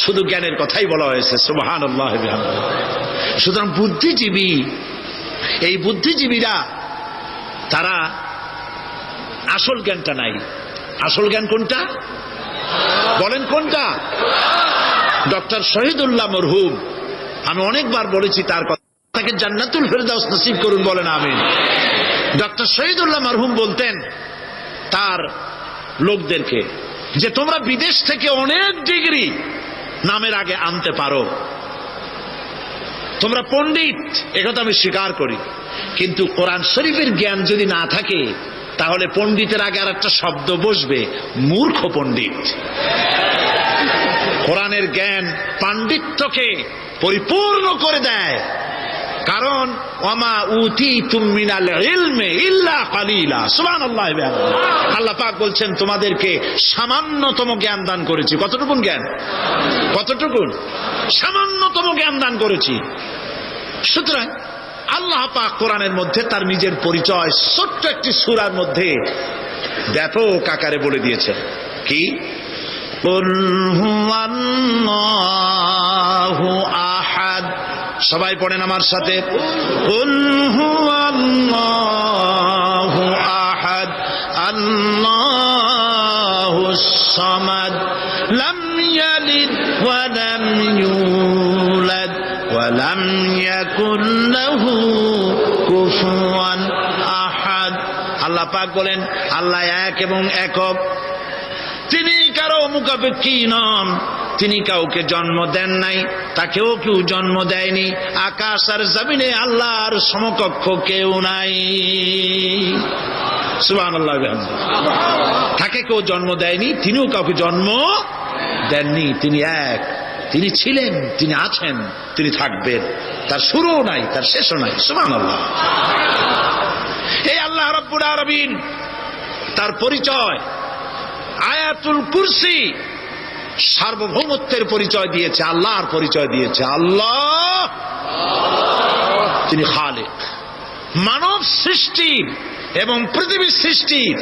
শুধু জ্ঞানের কথাই বলা হয়েছে। সুবহানাল্লাহ। সুতরাং বুদ্ধিজীবী, এই বুদ্ধিজীবীরা তারা আসল জ্ঞানটা নাই। আসল জ্ঞান কোনটা বলেন? কোনটা? ডক্টর শহীদুল্লাহ মরহুম, আমি অনেকবার বলেছি তার কথা, তাকে জান্নাতুল ফেরদাউস নসিব করুন, বলেন আমিন। ডক্টর শহীদুল্লাহ মরহুম বলতেন তার লোকদেরকে যে তোমরা বিদেশ থেকে অনেক ডিগ্রি নামের আগে আনতে পারো, তোমরা পণ্ডিত, একথা আমি স্বীকার করি, কিন্তু কোরআন শরীফের জ্ঞান যদি না থাকে তাহলে পণ্ডিতের আগে আর একটা শব্দ বসবে, মূর্খ পণ্ডিত। কোরআনের জ্ঞান পাণ্ডিত্যকে পরিপূর্ণ করে দেয়, কারণ ওয়ামা উতীতুম মিনাল ইলমি ইল্লা কালিলা। সুবহানাল্লাহ। আল্লাহ পাক বলছেন, তোমাদেরকে সামান্যতম জ্ঞান দান করেছি। কতটুকুন জ্ঞান? কতটুকুন? সামান্যতম জ্ঞান দান করেছি। সুতরাং আল্লাহ পাক কোরআনের মধ্যে তার নিজের পরিচয় ছোট্ট একটি সূরার মধ্যে ব্যাপক আকারে বলে দিয়েছেন। কি? কুল হুয়াল্লাহু আহাদ। সবাই পড়েন আমার সাথে, কুল হুয়াল্লাহু আহাদ আল্লাহুস সামাদ লাম ইয়ালিদ ওয়া লাম ইউলাদ ওয়া লাম ইয়াকুল লাহু কুফুয়ান আহাদ। আল্লাহ পাক বলেন, আল্লাহ এক এবং একক, তিনি কারো মুখাপেক্ষী নন, তিনি কাউকে জন্ম দেন নাই, তাকেও কেউ জন্ম দেয়নি, আকাশ আর জমিনে আল্লাহর সমকক্ষ কেউ নাই। সুবহানাল্লাহ। তাকে কেউ জন্ম দেয়নি, তিনিও কাউকে জন্ম দেননি। তিনি এক, তিনি ছিলেন, তিনি আছেন, তিনি থাকবেন। তার শুরুও নাই, তার শেষও নাই। সুবহানাল্লাহ। এই আল্লাহ রাব্বুল আলামিন তার পরিচয় আয়াতুল কুরসি সার্বভৌমত্বের পরিচয় দিয়েছে, আল্লাহর পরিচয় দিয়েছে। আল্লাহ তিনি খালিক। মানব সৃষ্টির এবং পৃথিবীর সৃষ্টির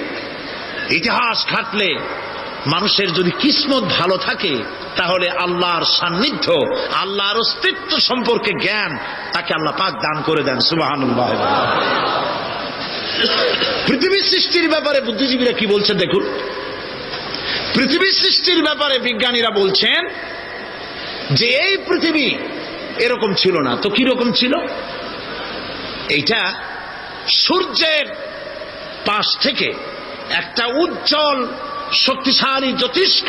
ইতিহাস ঘাটলে মানুষের যদি কিসমত ভালো থাকে তাহলে আল্লাহর সান্নিধ্য, আল্লাহর অস্তিত্ব সম্পর্কে জ্ঞান তাকে আল্লাহ পাক দান করে দেন। সুবহানাল্লাহ। পৃথিবীর সৃষ্টির ব্যাপারে বুদ্ধিজীবীরা কি বলছেন দেখুন। পৃথিবীর সৃষ্টির ব্যাপারে বিজ্ঞানীরা বলছেন যে এই পৃথিবী এরকম ছিল না তো কি রকম ছিল। এইটা সূর্যের পাশ থেকে একটা উজ্জ্বল শক্তিশালী জ্যোতিষ্ক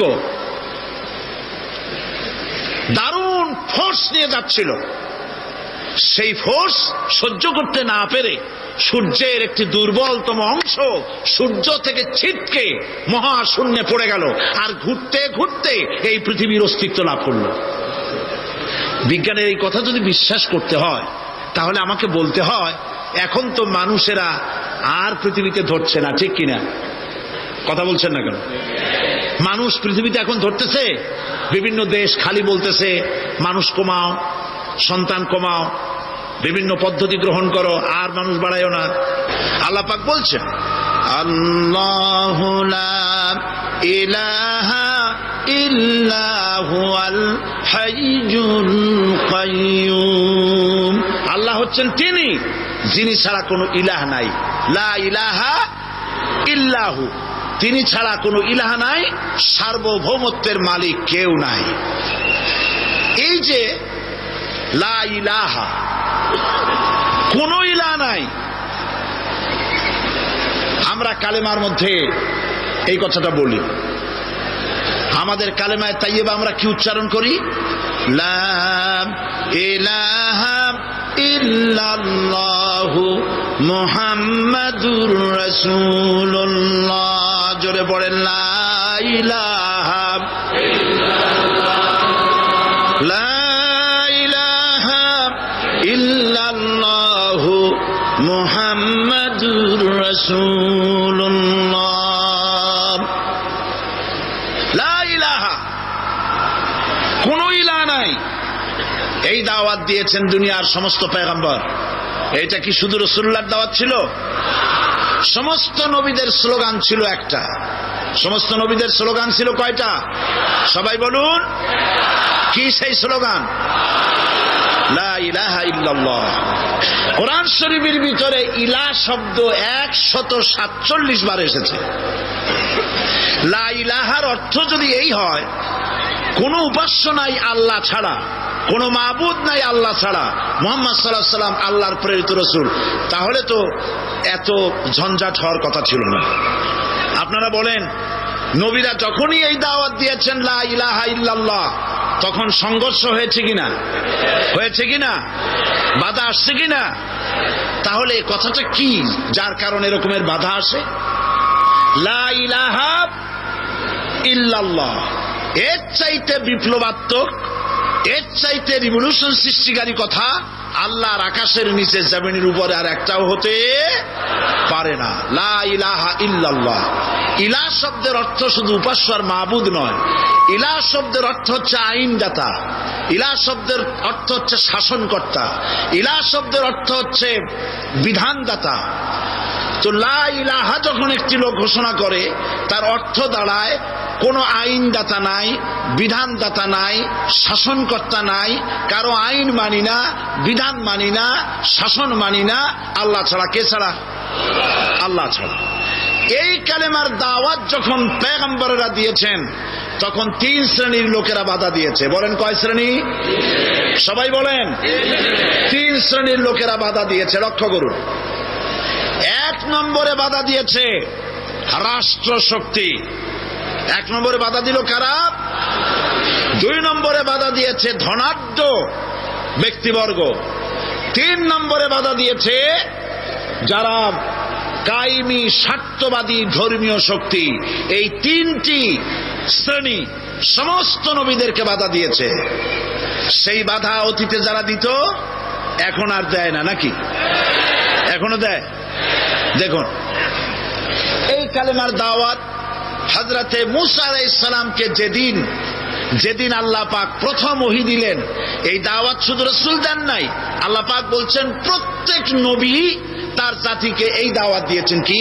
দারুণ ফোর্স নিয়ে যাচ্ছিল। সেই ফোর্স সহ্য করতে না পেরে সূর্যের একটি দুর্বলতম অংশ সূর্য থেকে ছিটকে মহাশূন্যে পড়ে গেল, আর ঘুরতে ঘুরতে এই পৃথিবীর অস্তিত্ব লাভ করল। বিজ্ঞানের এই কথা যদি বিশ্বাস করতে হয় তাহলে আমাকে বলতে হয় এখন তো মানুষেরা আর পৃথিবীতে ধরছে না, ঠিক কিনা? কথা বলছেন না কেন? মানুষ পৃথিবীতে এখন ধরতেছে, বিভিন্ন দেশ খালি বলতেছে মানুষ কমাও, সন্তান কমাও, বিভিন্ন পদ্ধতি গ্রহণ করো, আর মানুষ বাড়াইও না। আল্লাহ পাক বলছেন আল্লাহু লা ইলাহা ইল্লা হুয়াল হাইয়ুল কাইয়্যুম। আল্লাহ হচ্ছেন তিনি যিনি ছাড়া কোনো ইলাহ নাই। লা ইলাহা ইল্লাহু, তিনি ছাড়া কোনো ইলাহ নাই, সার্বভৌমত্বের মালিক কেউ নাই। এই যে লা ইলাহা, কোন ইলাহ নাই, আমরা কালেমার মধ্যে এই কথাটা বলি। আমাদের কালেমায়ে তাইয়্যিবা আমরা কি উচ্চারণ করি? লা ইলাহা ইল্লাল্লাহু মুহাম্মাদুর রাসূলুল্লাহ। জোরে পড়েন লা ইলাহা ইল্লাল্লাহু মুহাম্মাদুর রাসূলুল্লাহ। লা ইলাহা, কোন ইলাহ নাই। এই দাওয়াত দিয়েছেন দুনিয়ার সমস্ত পয়গম্বর। এটা কি শুধু রাসূলুল্লাহর দাওয়াত ছিল? সমস্ত নবীদের স্লোগান ছিল একটা। সমস্ত নবীদের স্লোগান ছিল কয়টা? সবাই বলুন, কি সেই স্লোগান? লা ইলাহা ইল্লাল্লাহ। কোরআন শরীফের ভিতরে ইলাহ শব্দ 147 বার এসেছে। লা ইলাহার অর্থ যদি এই হয় কোন উপাস্য নাই আল্লাহ ছাড়া, কোন মাবুদ নাই আল্লাহ ছাড়া, মুহাম্মদ সাল্লাল্লাহু আলাইহি ওয়াসাল্লাম আল্লাহর প্রেরিত রাসূল, তাহলে তো এত ঝঞ্ঝাট হওয়ার কথা ছিল না। আপনারা বলেন, নবীরা যখনই এই দাওয়াত দিয়েছেন লা ইলাহা ইল্লাল্লাহ, তখন সংঘর্ষ হয়েছে কিনা? হয়েছে কিনা? বাধা আসছে কিনা? তাহলে কথাটা কি যার কারণে এরকমের বাধা আসে? লা ইলাহা ইল্লাল্লাহ, এর চাইতে বিপ্লবাত্মক, এর চাইতে রিভলিউশন সৃষ্টিকারী কথা আল্লাহর আকাশের নিচে জমিনের উপরে আর একটাও হতে পারে না। লা ইলাহা ইল্লাল্লাহ। ইলাহ শব্দের অর্থ শুধু উপাস্য আর মাবুদ নয়। ইলাহ শব্দের অর্থ হচ্ছে আইনদাতা, ইলাহ শব্দের অর্থ হচ্ছে শাসনকর্তা, ইলাহ শব্দের অর্থ হচ্ছে বিধানদাতা। তো লা ইলাহা যখন একটি লোক ঘোষণা করে তার অর্থ দাঁড়ায় কোনো আইনদাতা নাই, বিধানদাতা নাই, শাসনকর্তা নাই, কারো আইন মানি না, বিধান মানি না, শাসন মানি না, আল্লাহ ছাড়া। কে ছাড়া? আল্লাহ ছাড়া। এই কালেমার দাওয়াত যখন পয়গম্বরেরা দিয়েছেন তখন 3 শ্রেণীর লোকেরা বাধা দিয়েছে। বলেন কয় শ্রেণী? সবাই বলেন। 3 শ্রেণীর লোকেরা বাধা দিয়েছে, লক্ষ্য করুন। 1 নম্বরে বাধা দিয়েছে রাষ্ট্রশক্তি। 1 নম্বরে বাধা দিল কারা? 2 নম্বরে বাধা দিয়েছে ধনাঢ্য ব্যক্তিবর্গ। 3 নম্বরে বাধা দিয়েছে যারা কায়েমি, স্বার্থবাদী ধর্মীয় শক্তি, এই তিনটি শ্রেণী সমস্ত নবীদেরকে বাধা দিয়েছে। সেই বাধা অতীতে যারা দিত এখন আর দেয় না, নাকি এখনো দেয়? দেখুন, এই কালেমার দাওয়াত হযরতে মূসা আলাইহিস সালামকে যেদিন আল্লাহ পাক প্রথম ওহী দিলেন, এই দাওয়াত শুধু রাসূল দেন নাই, আল্লাহ পাক বলছেন প্রত্যেক নবী তার জাতিকে এই দাওয়াত দিয়েছেন। কি?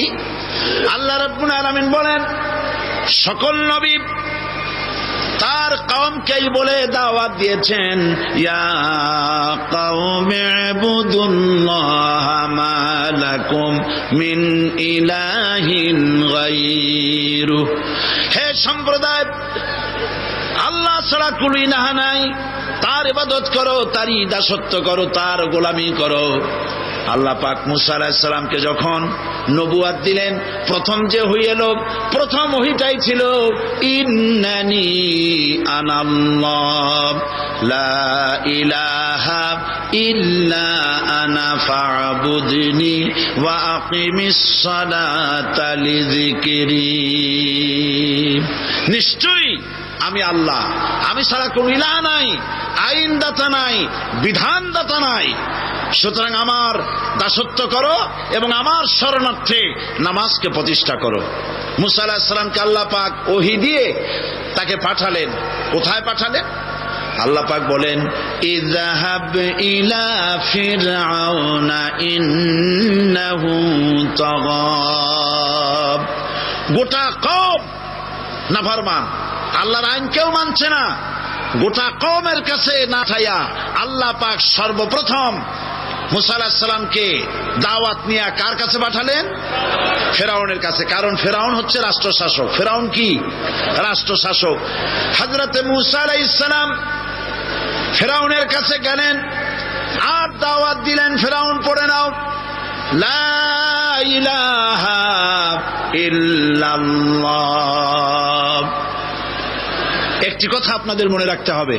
আল্লাহ রাব্বুল আলামিন বলেন সকল নবী তার কওমকেই বলে দাওয়াত দিয়েছেন, ইয়া কওমি ইবুদুল্লাহা মা লাকুম মিন ইলাহিন গায়রু। হে সম্প্রদায়, আল্লাহ ছাড়া কোনো ইলাহ নাই, তার ইবাদত করো, তারই দাসত্ব করো, তার গোলামি করো। আল্লাহ পাক মূসা আলাইহিস সালামকে যখন নবুয়াত দিলেন, প্রথম যে ওহী এলো, প্রথম ওহীটাই ছিল ইন্নানি আনাল্লাহ লা ইলাহা ইল্লা আনা ফা'বুদনি ওয়া আকিমিস সালাতা লিযিকরি। নিশ্চয়ই আমি আল্লাহ, আমি ছাড়া কোন ইলাহ নাই, আইনদাতা নাই, বিধানদাতা নাই, সুতরাং আমার দাসত্ব করো এবং আমার শরণার্থে নামাজকে প্রতিষ্ঠা করো। মূসা আলাইহিস সালামকে আল্লাহ পাক ওহী দিয়ে তাকে পাঠালেন। কোথায় পাঠালেন? আল্লাহ পাক বলেন, ইযহাব ইলা ফিরআউনা ইন্নাহু তাগা। গোটা কওম নাফরমান, আল্লাহর আইন কেউ মানছে না, গোটা কওমের কাছে না ঠাইয়া আল্লাহ পাক সর্বপ্রথম মূসা আলাইহিস সালামকে দাওয়াত নিয়ে কার কাছে পাঠালেন? ফেরাউনের কাছে। কারণ ফেরাউন হচ্ছে রাষ্ট্রশাসক। ফেরাউন কি? রাষ্ট্রশাসক। হযরতে মূসা আলাইহিস সালাম ফেরাউনের কাছে গেলেন আর দাওয়াত দিলেন, ফেরাউন পড়ে নাও, লা ইলাহা ইল্লাল্লাহ। একটি কথা আপনাদের মনে রাখতে হবে,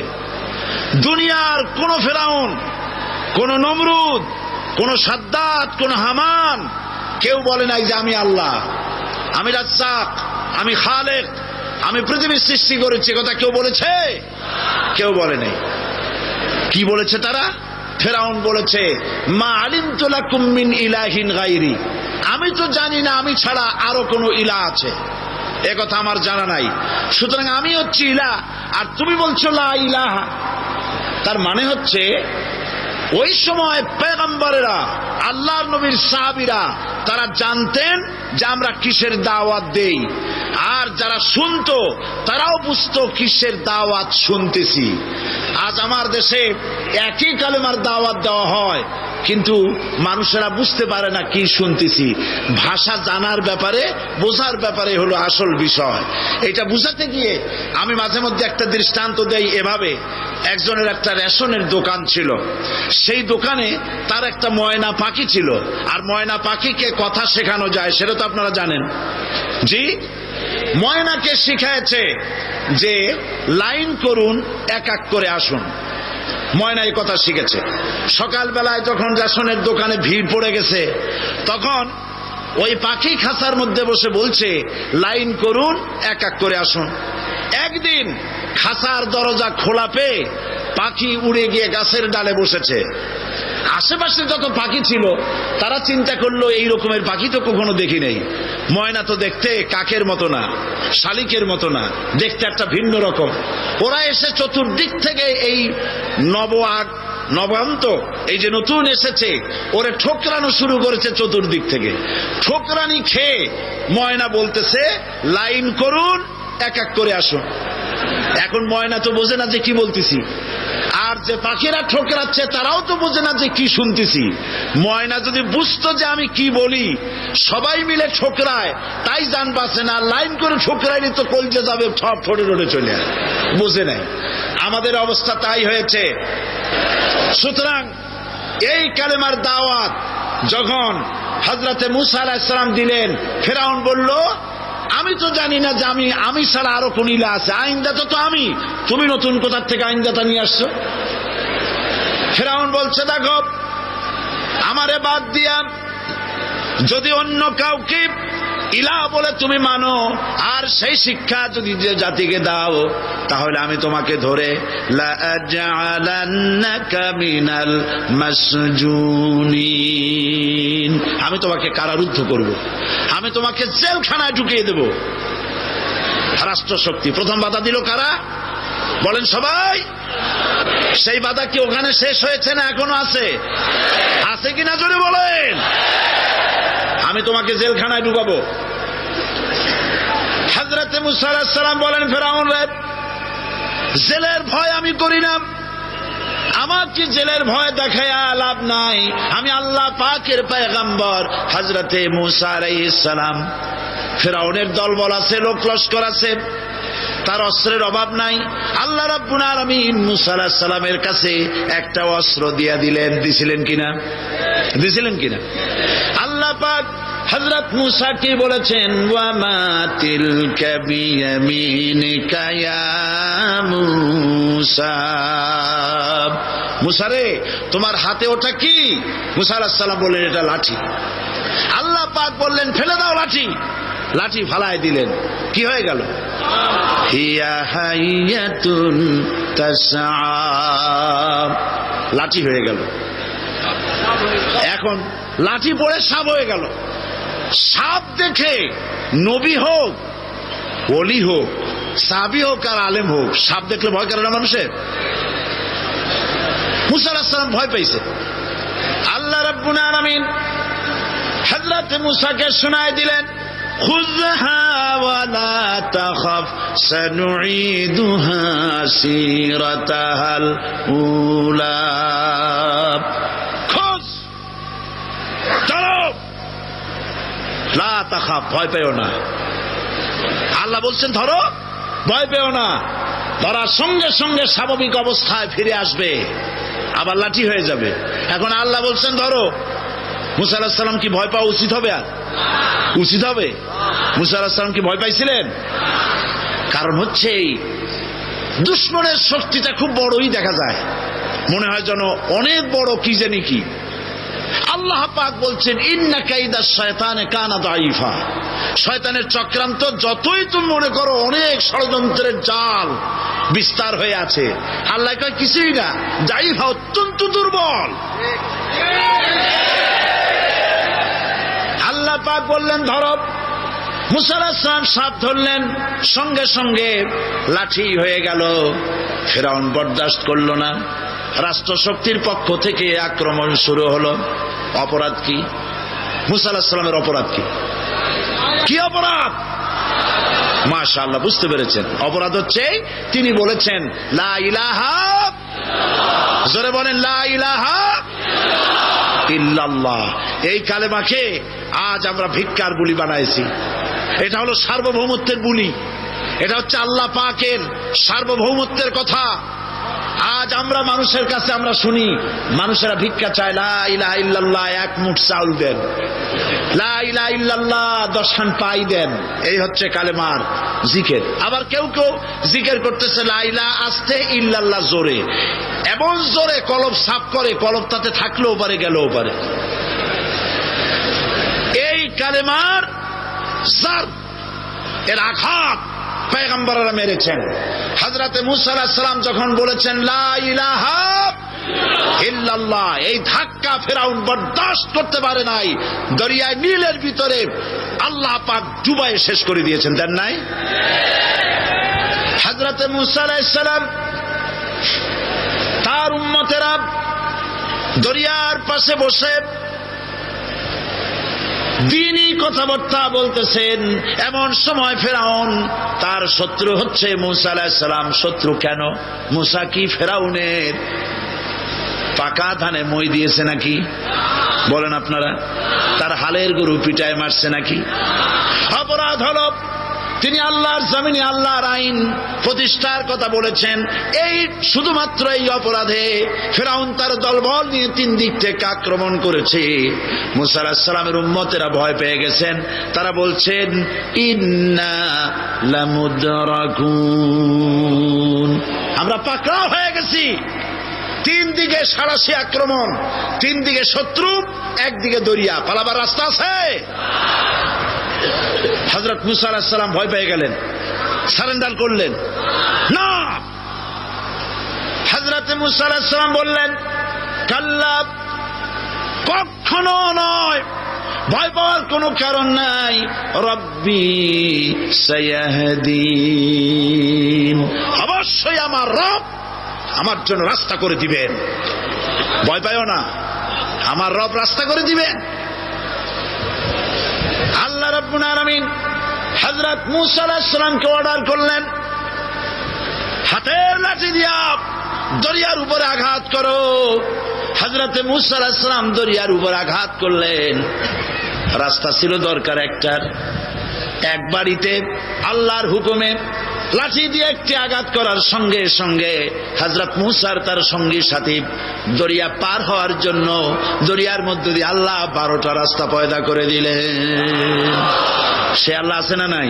দুনিয়ার কোন ফেরাউন, কোন নমরুদ, কোন সাদ্দাত, কোন হামান কেউ বলে নাই যে আমি আল্লাহ, আমি রাজ্জাক, আমি খালেক, আমি পৃথিবীর সৃষ্টি করেছি। কথা কেউ বলেছে? কেউ বলে নাই। কি বলেছে তারা? ফেরাউন বলেছে, মা আলিমতু লাকুম মিন ইলাহিন গায়রি, আমি তো জানি না আমি ছাড়া আরো কোনো ইলাহ আছে, এ কথা আমার জানা নাই, সুতরাং আমি হচ্ছি ইলাহ, আর তুমি বলছো লা ইলাহা। তার মানে হচ্ছে ওই সময় পয়গম্বরেরা, আল্লাহর নবীর সাহাবীরা, তারা জানতেন যে আমরা কিসের দাওয়াত দেই, আর যারা শুনতো তারাও বুঝতো কিসের দাওয়াত শুনতেছি। আজ আমার দেশে একই কালেমার দাওয়াত দেওয়া হয়, কিন্তু মানুষেরা বুঝতে পারে না কি শুনতেছি। ভাষা জানার ব্যাপারে, বোঝার ব্যাপারে হলো আসল বিষয়। এটা বুঝাতে গিয়ে আমি মাঝে মধ্যে একটা দৃষ্টান্ত দেই এভাবে। একজনের একটা রেশনের দোকান ছিল, সেই দোকানে তার একটা ময়না পাখি ছিল। আর ময়না পাখিকে কথা শেখানো যায় সেটা তো আপনারা জানেন। জি, ময়নাকে শিখায়েছে যে লাইন করুন, এক এক করে আসুন। ময়না এই কথা শিখেছে। সকালবেলায় যখন রেশনের দোকানে ভিড় পড়ে গেছে, তখন ওই পাখি খাঁচার মধ্যে বসে বলছে লাইন করুন, এক এক করে আসুন। একদিন খাঁচার দরজা খোলা পেয়ে পাখি উড়ে গিয়ে গাছের ডালে বসেছে। আশেপাশে যত পাখি ছিল তারা চিন্তা করলো এই রকমের পাখি তো কখনো দেখি নাই। ময়না তো দেখতে কাকের মতো না, শালিকের মতো না, দেখতে একটা ভিন্ন রকম। ওরা এসে চতুর্দিক থেকে এই নবান্ত, এই যে নতুন এসেছে, ওরে ঠোকরানো শুরু করেছে চতুর্দিক থেকে। ঠোকরানি খেয়ে ময়না বলতেছে লাইন করুন, এক এক করে আসুন। এখন ময়না তো বোঝে না যে কি বলতেছি, আর যে পাখিরা ঠোকরাচ্ছে তারাও তো বোঝে না যে কি শুনতেছি। ময়না যদি বুঝতো যে আমি কি বলি, সবাই মিলে ঠোকরায়, তাই জান পাচ্ছে না। লাইন করে ঠোকরাইলে তো কলজে যাবে, সব ঠোঁটে ঠোঁটে চলে আসে, বোঝে নাই। আমাদের অবস্থা তাই হয়েছে। সুতরাং এই কালেমার দাওয়াত যখন হযরতে মূসা আলাইহিস সালাম দিলেন, ফেরাউন বলল আমি তো জানি না যে আমি ছাড়া আরো কোন ইলাহ আছে, আইনদাতা তো আমি, তুমি নতুন কোথার থেকে আইনদাতা নিয়ে আসছো? ফেরাউন বলছে দেখো, আমারে বাদ দিয়া যদি অন্য কাউকে ইলাহ বলে তুমি মানো আর সেই শিক্ষা যদি যে জাতিকে দাও, তাহলে আমি তোমাকে ধরে লাআজআলান্নাকা মিনাল মাসজুনিন, আমি তোমাকে কারারুদ্ধ করব, আমি তোমাকে জেলখানায় ঢুকিয়ে দেব। রাষ্ট্রশক্তি প্রথম বাধা দিল কারা? বলেন সবাই। সেই বাধা কি ওখানে শেষ হয়েছে না এখনো আছে? আছে কিনা জোরে বলেন। আমি তোমাকে জেলখানায় ঢুকাবো। হযরতে মুসা আলাইহিস সালাম বলেন, ফেরাউন রে, জেলের ভয় আমি করি না, আমার কি জেলের ভয় দেখায়া লাভ নাই, আমি আল্লাহ পাকের পয়গম্বর হযরতে মুসা আলাইহিস সালাম। ফেরাউনের দলবল আছে, লোক লস্কর আছে, তার অস্ত্রের অভাব নাই। আল্লাহ রাব্বুল আলামিন মুসা আলাইহিস সালামের কাছে একটা অস্ত্র দিয়া দিলেন। দিছিলেন কিনা? আল্লাহ পাক হযরত মুসা কি বলেছেন? ওয়া মা তিলকা বিয়ামিনিকা ইয়া মুসা, মুসা রে তোমার হাতে ওটা কি? মুসা আলাইহিস সালাম বললেন এটা লাঠি। আল্লাহ পাক বললেন ফেলে দাও লাঠি। লাঠি ফালায় দিলেন। কি হয়ে গেল? হিয়া হাইয়াতুন তাসআ, লাঠি হয়ে গেল। এখন লাঠি পড়ে সাপ হয়ে গেল। সাপ দেখে নবী হোক, ওলি হোক, সাহাবী হোক আর আলেম হোক, সাপ দেখলে ভয় করে না মানুষের? মুসা আলাইহিস সালাম ভয় পাইছে। আল্লাহ রাব্বুল আলামিন হযরত মুসাকে শোনায় দিলেন, খুযহা ওয়া লা তাখাফ সানুঈদুহা সিরাতাহাল উলা, খোঁজ, চলো, লা তাখাফ, ভয় পেও না। আল্লাহ বলছেন ধরো, ভয় পেও না। ধরার সঙ্গে সঙ্গে স্বাভাবিক অবস্থায় ফিরে আসবে, আবার লাঠি হয়ে যাবে। এখন আল্লাহ বলছেন ধরো। মুসা আলাইহিস সালাম কি ভয় পাওয়া উচিত হবে? আর উচিত হবে? মুসা আলাইহিস সালাম কি ভয় পাইছিলেন? কারণ হচ্ছে দুশমনের শক্তিটা খুব বড়ই দেখা যায়, মনে হয় যেন অনেক বড় কি জানি কি। আল্লাহ পাক বলছেন ইন্না কাইদাশ শায়তানে কানা দাঈফা, শয়তানের চক্রান্ত যতই তুমি মনে করো অনেক ষড়যন্ত্রের জাল বিস্তার হয়ে আছে, আল্লাহ কয় কিছুই না, দাঈফা, অত্যন্ত দুর্বল। আল্লাহ পাক বললেন ধরো। মুসা আলাইহিস সালাম সাপ ধরলেন, সঙ্গে সঙ্গে লাঠি হয়ে গেল। ফেরাউন বরদাস্ত করল না, রাষ্ট্রশক্তির পক্ষ থেকে আক্রমণ শুরু হলো। অপরাধ কি? মুসা আলাইহিস সালামের অপরাধ কি? কি অপরাধ? মাশাআল্লাহ, বুঝতে পেরেছেন। অপরাধ হচ্ছে তিনি বলেছেন লা ইলাহা, জোরে বলেন লা ইলাহা ইল্লাল্লাহ। এই কালেমাকে আজ আমরা ভিক্ষার বুলি বানাইছি। এটা হলো সার্বভৌমত্বের বুলি, এটা হচ্ছে আল্লাহ পাকের সার্বভৌমত্বের কথা। আজ আমরা মানুষের কাছে আমরা শুনি, মানুষেরা ভিক্ষা চায়, লা ইলাহা ইল্লাল্লাহ, এক মুঠ চাউল দেন, লা ইলাহা ইল্লাল্লাহ 10 খান পাই দেন। এই হচ্ছে কালেমার জিকির। আবার কেউ কেউ জিকির করতেছে লা ইলাহা আস্তে, ইল্লাল্লাহ জোরে, এমন জোরে কলব সাফ করে, কলব তাতে থাকলেও পারে গেলেও পারে। এই কালেমার জার, এর আঘাত পয়গম্বররা মেরেছেন। হযরতে মুসা আলাইহিস সালাম যখন বলেছেন লা ইলাহা ইল্লাল্লাহ, এই ধাক্কা ফেরাউন বরদাস্ত করতে পারে নাই। দরিয়ায় নীলের ভিতরে আল্লাহ পাক ডুবাইয়ে শেষ করে দিয়েছেন, দেন নাই? হযরতে মুসা আলাইহিস সালাম, তার উম্মতেরা দরিয়ার পাশে বসে দ্বীনি কথাবার্তা বলতেছেন। এমন সময় ফেরাউন, তার শত্রু হচ্ছে মুসা আলাইহিস সালাম। শত্রু কেন? মুসা কি ফেরাউনের পাকা ধানে মই দিয়েছে নাকি? বলেন আপনারা। তার হালের গরু পিটায় মারছে নাকি? অপরাধ হলো তিনি আল্লাহর জমিনে আল্লাহর আইন প্রতিষ্ঠার কথা বলেছেন। এই শুধুমাত্র এই অপরাধে ফেরাউন তার দলবল নিয়ে 3 দিক থেকে আক্রমণ করেছে। মুসা আলাইহিস সালামের উম্মতেরা ভয় পেয়ে গেছেন। তারা বলছেন ইন্না লামুদরাকুন, আমরা পাকড়াও হয়ে গেছি, তিন দিকে সাঁড়াশি আক্রমণ, তিন দিকে শত্রু, একদিকে দরিয়া, পালাবার রাস্তা আছে? হযরত মুসা আলাইহিস সালাম ভয় পেয়ে গেলেন, সারেন্ডার করলেন না। হযরত মুসা আলাইহিস সালাম বললেন, কাল্লা, কখনো নয়, ভয় পাওয়ার কোনো কারণ নাই। রব্বি সায়াহদিন, অবশ্যই আমার রব আমার জন্য রাস্তা করে দিবেন। ভয় পাইও না, আমার রব রাস্তা করে দিবেন। আল্লাহ রাব্বুল আলামিন হযরত মুসা আলাইহিস সালামকে অর্ডার করলেন, হাতের লাঠি দিয়া দরিয়ার উপরে আঘাত করো। হযরত মুসা আলাইহিস সালাম দরিয়ার উপর আঘাত করলেন। রাস্তা ছিল দরকার একটার, এক বাড়িতে আল্লাহর হুকুমে লাঠি দিয়ে একটি আঘাত করার সঙ্গে সঙ্গে হযরত মুসার তার সঙ্গী সাথী দরিয়া পার হওয়ার জন্য দরিয়ার মধ্যে দিয়ে আল্লাহ 12টা রাস্তা পয়দা করে দিলেন। সে আল্লাহ আছে না নাই?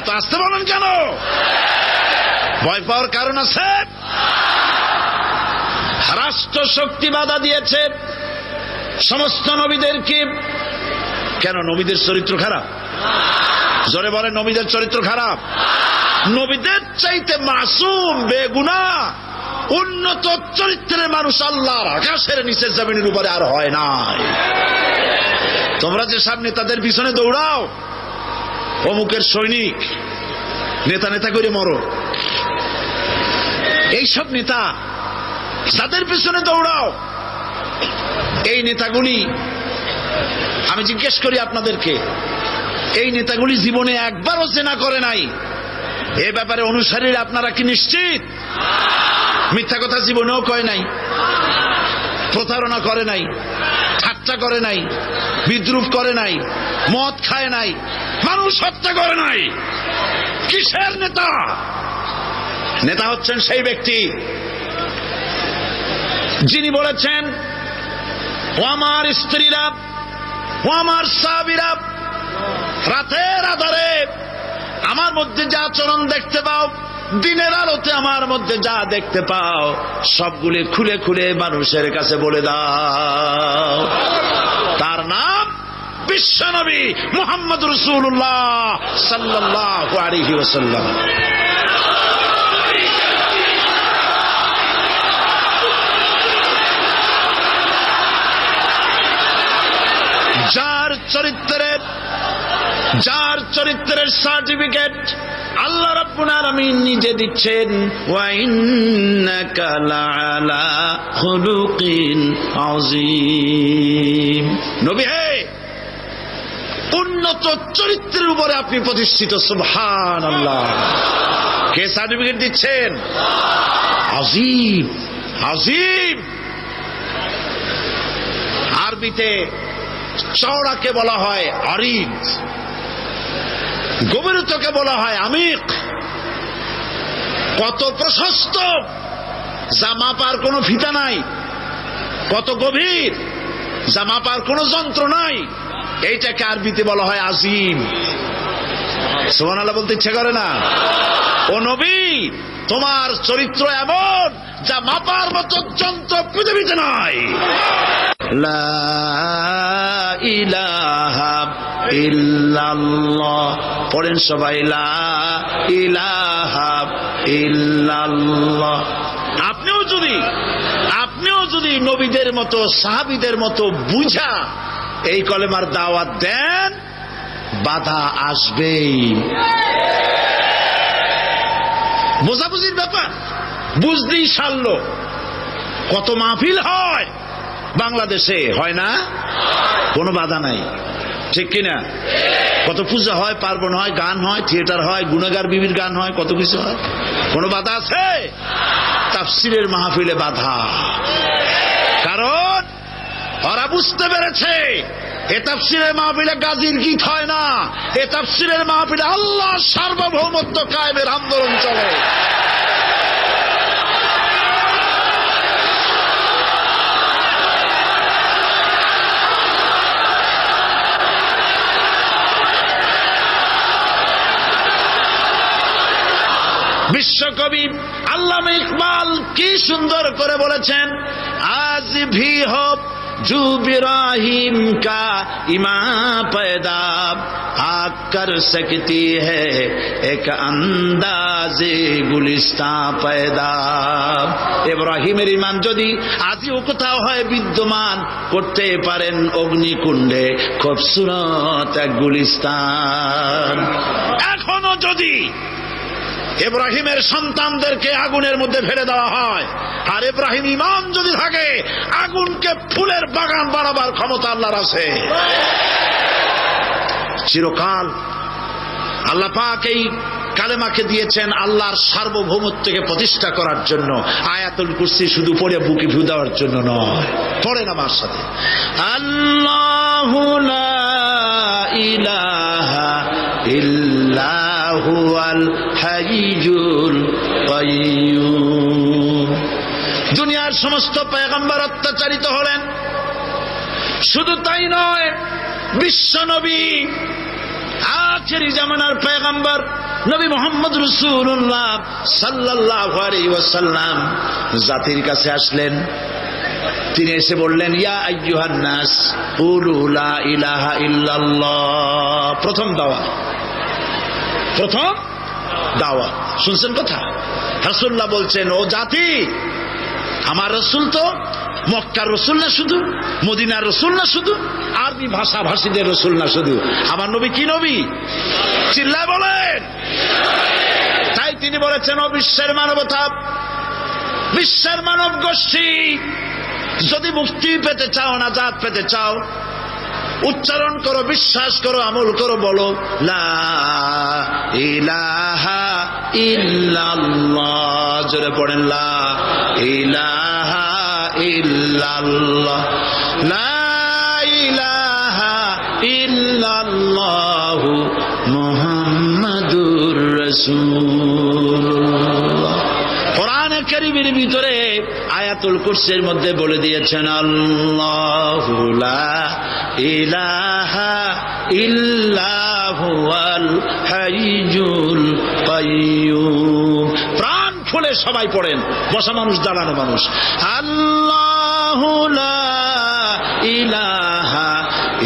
এত আসতে বলেন কেন? ভয় পাওয়ার কারণ আছে? রাষ্ট্র শক্তি বাধা দিয়েছে সমস্ত নবীদেরকে। কেন? নবীদের চরিত্র খারাপ? জোরে বলে, নবীদের চরিত্র খারাপ? নবীদের চাইতে মাসুম, বেগুনাহ, উন্নত চরিত্রের মানুষ আল্লাহর আকাশের নিচে জমিনের উপরে আর হয় নাই। তোমরা যে সব নেতাদের পিছনে দৌড়াও, অমুকের সৈনিক, নেতা নেতা করে মরো, এইসব নেতা যাদের পিছনে দৌড়াও, এই নেতাগুলি, আমি জিজ্ঞেস করি আপনাদেরকে, এই নেতাগুলি জীবনে একবারও জেনা করে নাই? এ ব্যাপারে অনুসারীরা আপনারা কি নিশ্চিত? মিথ্যা কথা জীবনেও কয় নাই, প্রতারণা করে নাই, ঠাট্টা করে নাই, বিদ্রুপ করে নাই, মদ খায় নাই, মানুষ হত্যা করে নাই। কিসের নেতা? নেতা হচ্ছেন সেই ব্যক্তি যিনি বলেছেন, ও আমার স্ত্রীরা, ও আমার সাহাবীরা, রাতের আধারে আমার মধ্যে যা আচরণ দেখতে পাও, দিনের আলোতে আমার মধ্যে যা দেখতে পাও, সবগুলি খুলে খুলে মানুষের কাছে বলে দাও। তার নাম বিশ্বনবী মুহাম্মদ রাসূলুল্লাহ সাল্লাল্লাহু আলাইহি ওয়াসাল্লাম। যার চরিত্রের সার্টিফিকেট আল্লাহ রাব্বুল আলামিন নিজে দিচ্ছেন, ওয়া ইন্নাকা লাআলা খুলুকিন আযীম। নবী হে, উন্নত চরিত্রের উপরে আপনি প্রতিষ্ঠিত। সুবহানাল্লাহ। কে সার্টিফিকেট দিচ্ছেন? আযীম, আযীম। আরবিতে চওড়াকে বলা হয় আরিদ, গভীরতাকে বলা হয় আমিক। কত প্রশস্ত, যা মাপার কোনো ফিতা নাই, কত গভীর, যা মাপার কোনো যন্ত্র নাই, এইটাকে আরবিতে বলা হয় আজিম। সুবহানাল্লাহ বলতে ইচ্ছে করে না? ও নবী, তোমার চরিত্র এমন যা মাপার মতো যন্ত্র পৃথিবীতে নাই। লা ইলাহা ইল্লাল্লাহ পড়েন সবাই, লা ইলাহা ইল্লাল্লাহ। আপনিও যদি নবীদের মতো সাহাবীদের মতো বুঝা এই কলেমার দাওয়াত দেন, বাধা আসবেই। বোঝাবুঝির ব্যাপার, বুঝতেই সারল। কত মাহফিল হয় বাংলাদেশে, হয় না? কোনো বাধা নাই, ঠিক কিনা? কত পূজা হয়, পার্বণ হয়, গান হয়, থিয়েটার হয়, গুনাহগার বিবির গান হয়, কত কিছু হয়। কোনো বাধা আছে? তাফসীরের মাহফিলে বাধা। কারণ ওরা বুঝতে পেরেছে এ তাফসীরের মাহফিলে গাজীর গীত হয় না, এ তাফসীরের মাহফিলে আল্লাহ সার্বভৌমত্ব কায়েমের আন্দোলন চলে। বিশ্বকবি আল্লামা ইকবাল কি সুন্দর করে বলেছেন, আজ ভি হো জু ইব্রাহিম কা ইমা पैदा आग कर सकती है एक अंदाजे गुलिस्तां पैदा। ইব্রাহিমের ঈমান যদি আজও কোথাও হয় বিদ্যমান, করতে পারেন অগ্নিকুণ্ডে খুবসুরত এক গুলিস্তান। এখনো যদি ইব্রাহিমের সন্তানদেরকে আগুনের মধ্যে ফেলে দেওয়া হয়, আর ইব্রাহিম ঈমান যদি থাকে, আগুনকে ফুলের বাগান বানাবার ক্ষমতা আল্লাহর আছে। চিরকাল আল্লাহ পাক এই কালেমাকে দিয়েছেন আল্লাহর সার্বভৌমত্বকে প্রতিষ্ঠা করার জন্য। আয়াতুল কুরসি শুধু পড়ে বুকে ফু দেওয়ার জন্য নয়, পড়েন আমার সাথে, আল্লাহু লা ইলাহা ইল্লা হুয়াল হাইয়ুল কাইয়্যুম। দুনিয়ার সমস্ত পয়গম্বর অত্যাচারিত হলেন, শুধু তাই নয়, বিশ্ব নবী আখেরি জামানার পয়গম্বর নবী মুহাম্মদ রাসূলুল্লাহ সাল্লাল্লাহু আলাইহি ওয়াসাল্লাম জাতির কাছে আসলেন। তিনি এসে বললেন, ইয়া আইয়ুহান নাস কুলু লা ইলাহা ইল্লাল্লাহ। প্রথম দাওয়াত, প্রথম দাওয়াত। শুনছেন কথা? রাসূলুল্লাহ বলছেন, ও জাতি, আমার রাসূল তো মক্কার রাসূল না শুধু, মদিনার রাসূল না শুধু, আরবি ভাষাভাষীদের রাসূল না শুধু, আমার নবী কি নবী? চিল্লায় বলেন। তাই তিনি বলেছেন, ও বিশ্বের মানবতা, বিশ্বের মানব গোষ্ঠী, যদি মুক্তি পেতে চাও, নাজাত পেতে চাও, উচ্চারণ করো, বিশ্বাস করো, আমল করো, বলো লা ইলাহা ইল্লাল্লাহ। জোরে পড়েন, লা ইলাহা ইল্লাল্লাহ, লা ইলাহা ইল্লাল্লাহু মুহাম্মাদুর রাসূলুল্লাহ। কোরআনে কারীমের ভিতরে আয়াতুল কুরসির মধ্যে বলে দিয়েছেন, আল্লাহু লা ইলাহা ইল্লা হুয়াল হাইয়ুল কাইয়্যুম। প্রাণ খুলে সবাই পড়েন, বসা মানুষ, দাঁড়ানো মানুষ, আল্লাহু লা ইলাহা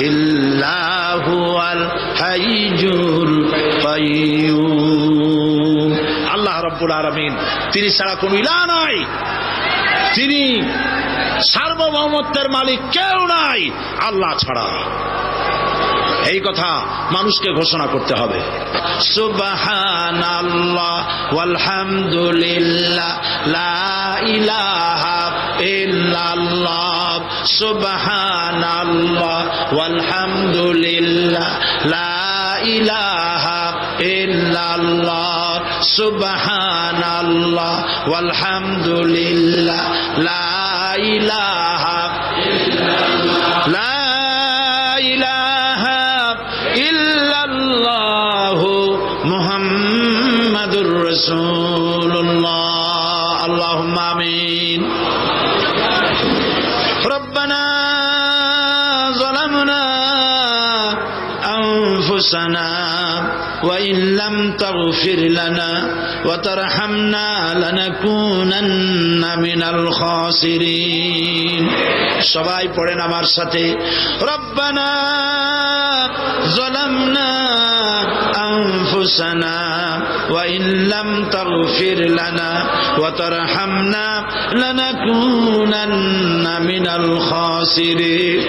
ইল্লা হুয়াল হাইয়ুল কাইয়্যুম। আল্লাহ রাব্বুল আলামিন, তিনি ছাড়া কোনো ইলাহ নাই, তিনি সার্বভৌমত্বের মালিক, কেউ নাই আল্লাহ ছাড়া। এই কথা মানুষকে ঘোষণা করতে হবে। সুবহানাল্লাহ ওয়ালহামদুলিল্লাহ লা ইলাহা ইল্লাল্লাহ, সুবহানাল্লাহ ওয়ালহামদুলিল্লাহ লা ইলাহা ইল্লাল্লাহ, সুবহানাল্লাহ ওয়ালহামদুলিল্লাহ লা ইলাহা ইল্লাল্লাহ, লা ইলাহা ইল্লাল্লাহ মুহাম্মাদুর রাসূলুল্লাহ। আল্লাহুম্মা আমিন। রব্বানা যালামনা আনফুসানা وإن لم تغفر لنا وترحمنا لنكونن من الخاسرين। সবাই পড়েন আমার সাথে, রব্বানা যালামনা আনফুসানা وإن لم تغفر لنا وترحمنا لنكونن من الخاسرين।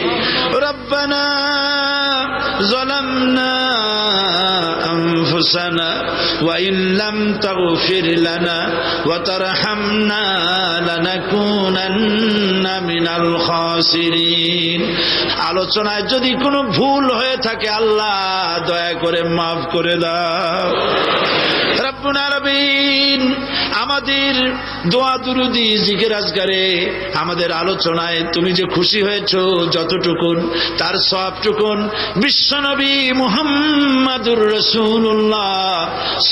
ربنا ظلمنا أنفسنا وإن لم تغفر لنا وترحمنا لنكونن من الخاسرين। আলোচনায় যদি কোনো ভুল হয়ে থাকে আল্লাহ দয়া করে মাফ করে দাও। রব্বুল আলামিন, আমাদের দোয়া দুরুদি জিকির আজকারে, আমাদের আলোচনায় তুমি যে খুশি হয়েছো যতটুকুন, তার সবটুকুন বিশ্বনবী মুহাম্মাদুর রাসূলুল্লাহ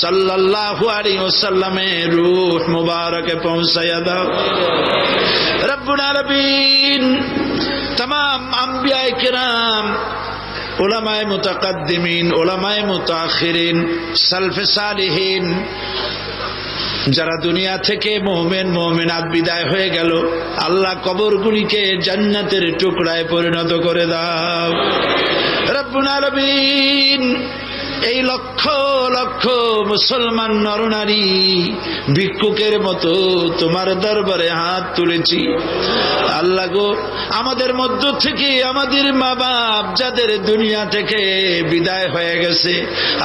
সাল্লাল্লাহু আলাইহি ওয়াসাল্লামের রূহ মুবারকে পৌঁছায়া দাও। রব্বুল আলামিন, तमाम अंबियाए किराम, उलमाए मुतकद्दिमीन, उलमाए मुताखिरीन, सल्फ सालिहीन, যারা দুনিয়া থেকে মুমিন মুমিনাত বিদায় হয়ে গেল, আল্লাহ কবরগুলিকে জান্নাতের টুকরায় পরিণত করে দাও রব্বুল আলামিন। এই লক্ষ লক্ষ মুসলমান নরনারী ভিক্ষুকের মতো তোমার দরবারে হাত তুলেছি। আল্লাহ গো, আমাদের মধ্য থেকে আমাদের মা বাপ যাদের দুনিয়া থেকে বিদায় হয়ে গেছে,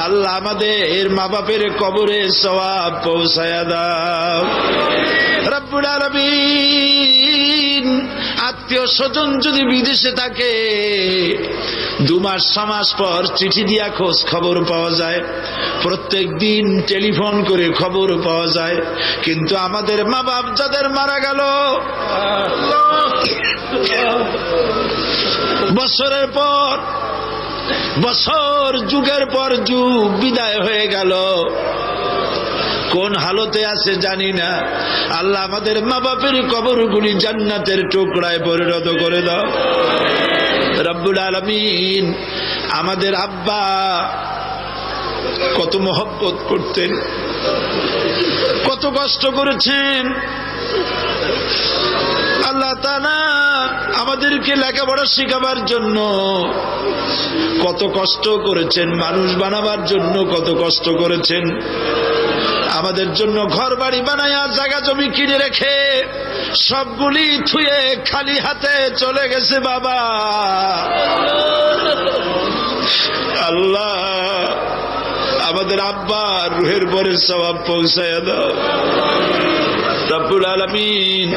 আল্লাহ আমাদের মা বাপের কবরে সওয়াব পৌঁছায়া দাও রব্বুল আলামিন। আত্মীয় স্বজন যদি বিদেশে থাকে, 2 মাস 6 মাস পর চিঠি দিয়া খোঁজ খবর পাওয়া যায়, প্রত্যেক দিন টেলিফোন করে খবর পাওয়া যায়, কিন্তু আমাদের মা বাপ যাদের মারা গেল, বছরের পর বছর যুগের পর যুগ বিদায় হয়ে গেল, কোন হালতে আছে জানি না। আল্লাহ আমাদের মা বাপের কবরগুলি জান্নাতের টুকরায় পরিণত করে দাও রব্বুল আলামিন। আমাদের আব্বা কত মহব্বত করতেন, কত কষ্ট করেছেন। আল্লাহ তাআলা আমাদেরকে লেখাপড়া শেখাবার জন্য কত কষ্ট করেছেন, মানুষ বানাবার জন্য কত কষ্ট করেছেন। আমাদের জন্য ঘর বাড়ি বানায়া জায়গা জমি কিনে রেখে সবগুলি থুয়ে খালি হাতে চলে গেছে বাবা। আল্লাহ আমাদের আব্বা রুহের পরের সওয়াব পৌঁছায়া দাও রব্বুল আলামিন।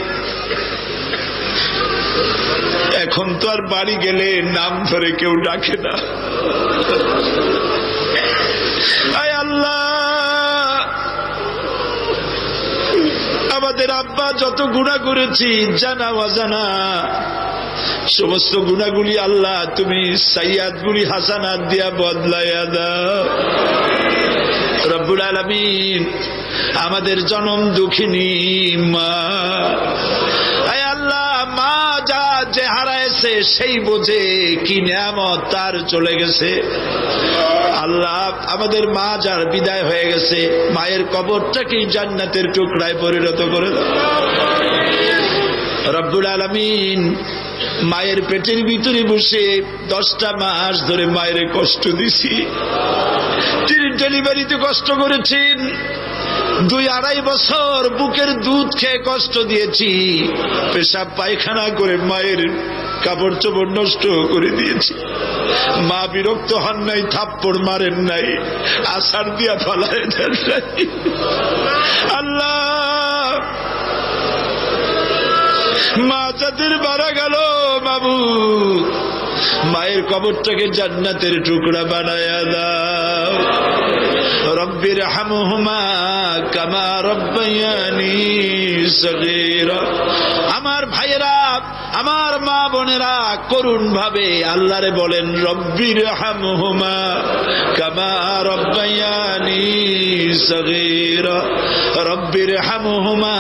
এখন তো আর বাড়ি গেলে নাম ধরে কেউ ডাকে না। আয় আল্লাহ, আমাদের আব্বা যত গুনাহ করেছি জানা অজানা, সমস্ত গুনাহগুলি আল্লাহ তুমি সাইয়াদগুলি হাসানাত দিয়া বদলাইয়া দাও রব্বুল আলামিন। আমাদের জনম দুঃখিনী মা, আয় আল্লাহ, মা যা যে হারাইছে সেই বোঝে কি নিয়ামত তার চলে গেছে। আল্লাহ আমাদের মা যার বিদায় হয়ে গেছে, মায়ের কবরটাকে জান্নাতের টুকরায় পরিণত করে দাও রব্বুল আলামিন। মায়ের পেটের ভিতরে বসে 10টা মাস ধরে মায়ের কষ্ট দিছি, তিনি ডেলিভারিতে কষ্ট করেছেন, 2-2.5 বছর বুকের দুধ খেয়ে কষ্ট দিয়েছি, পেশাব পায়খানা করে মায়ের কাপড় চোপড় নষ্ট করে দিয়েছি। মা বিরক্ত হন নাই, থাপ্পড় মারেন নাই, আছাড় দিয়া ফলায় দেন নাই। আল্লাহ, মা যাদের মারা গেল বাবু, মায়ের কবরটাকে জান্নাতের টুকরা বানায়া দাও রব্বির হামহুমা কামা রব্বায়ানি সগীরা। আমার ভাইয়েরা, আমার মা বোনেরা করুণ ভাবে আল্লাহরে বলেন রব্বির হামহুমা কামা রব্বায়ানি সগীরা, রব্বির হামহুমা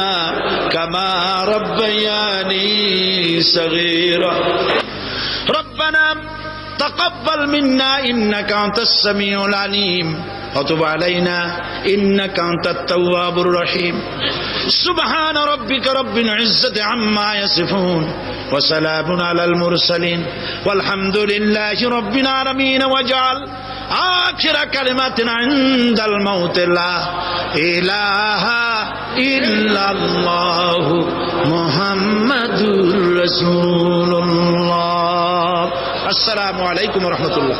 কামা রব্বায়ানি সগীরা। ربنا تقبل منا إنك أنت السميع العليم وتب علينا إنك أنت التواب الرحيم سبحان ربك رب العزة عما يصفون وسلام على المرسلين والحمد لله رب العالمين واجعل آخر كلمة عند الموت لا إله إلا الله محمد رسول الله। السلام عليكم ورحمة الله।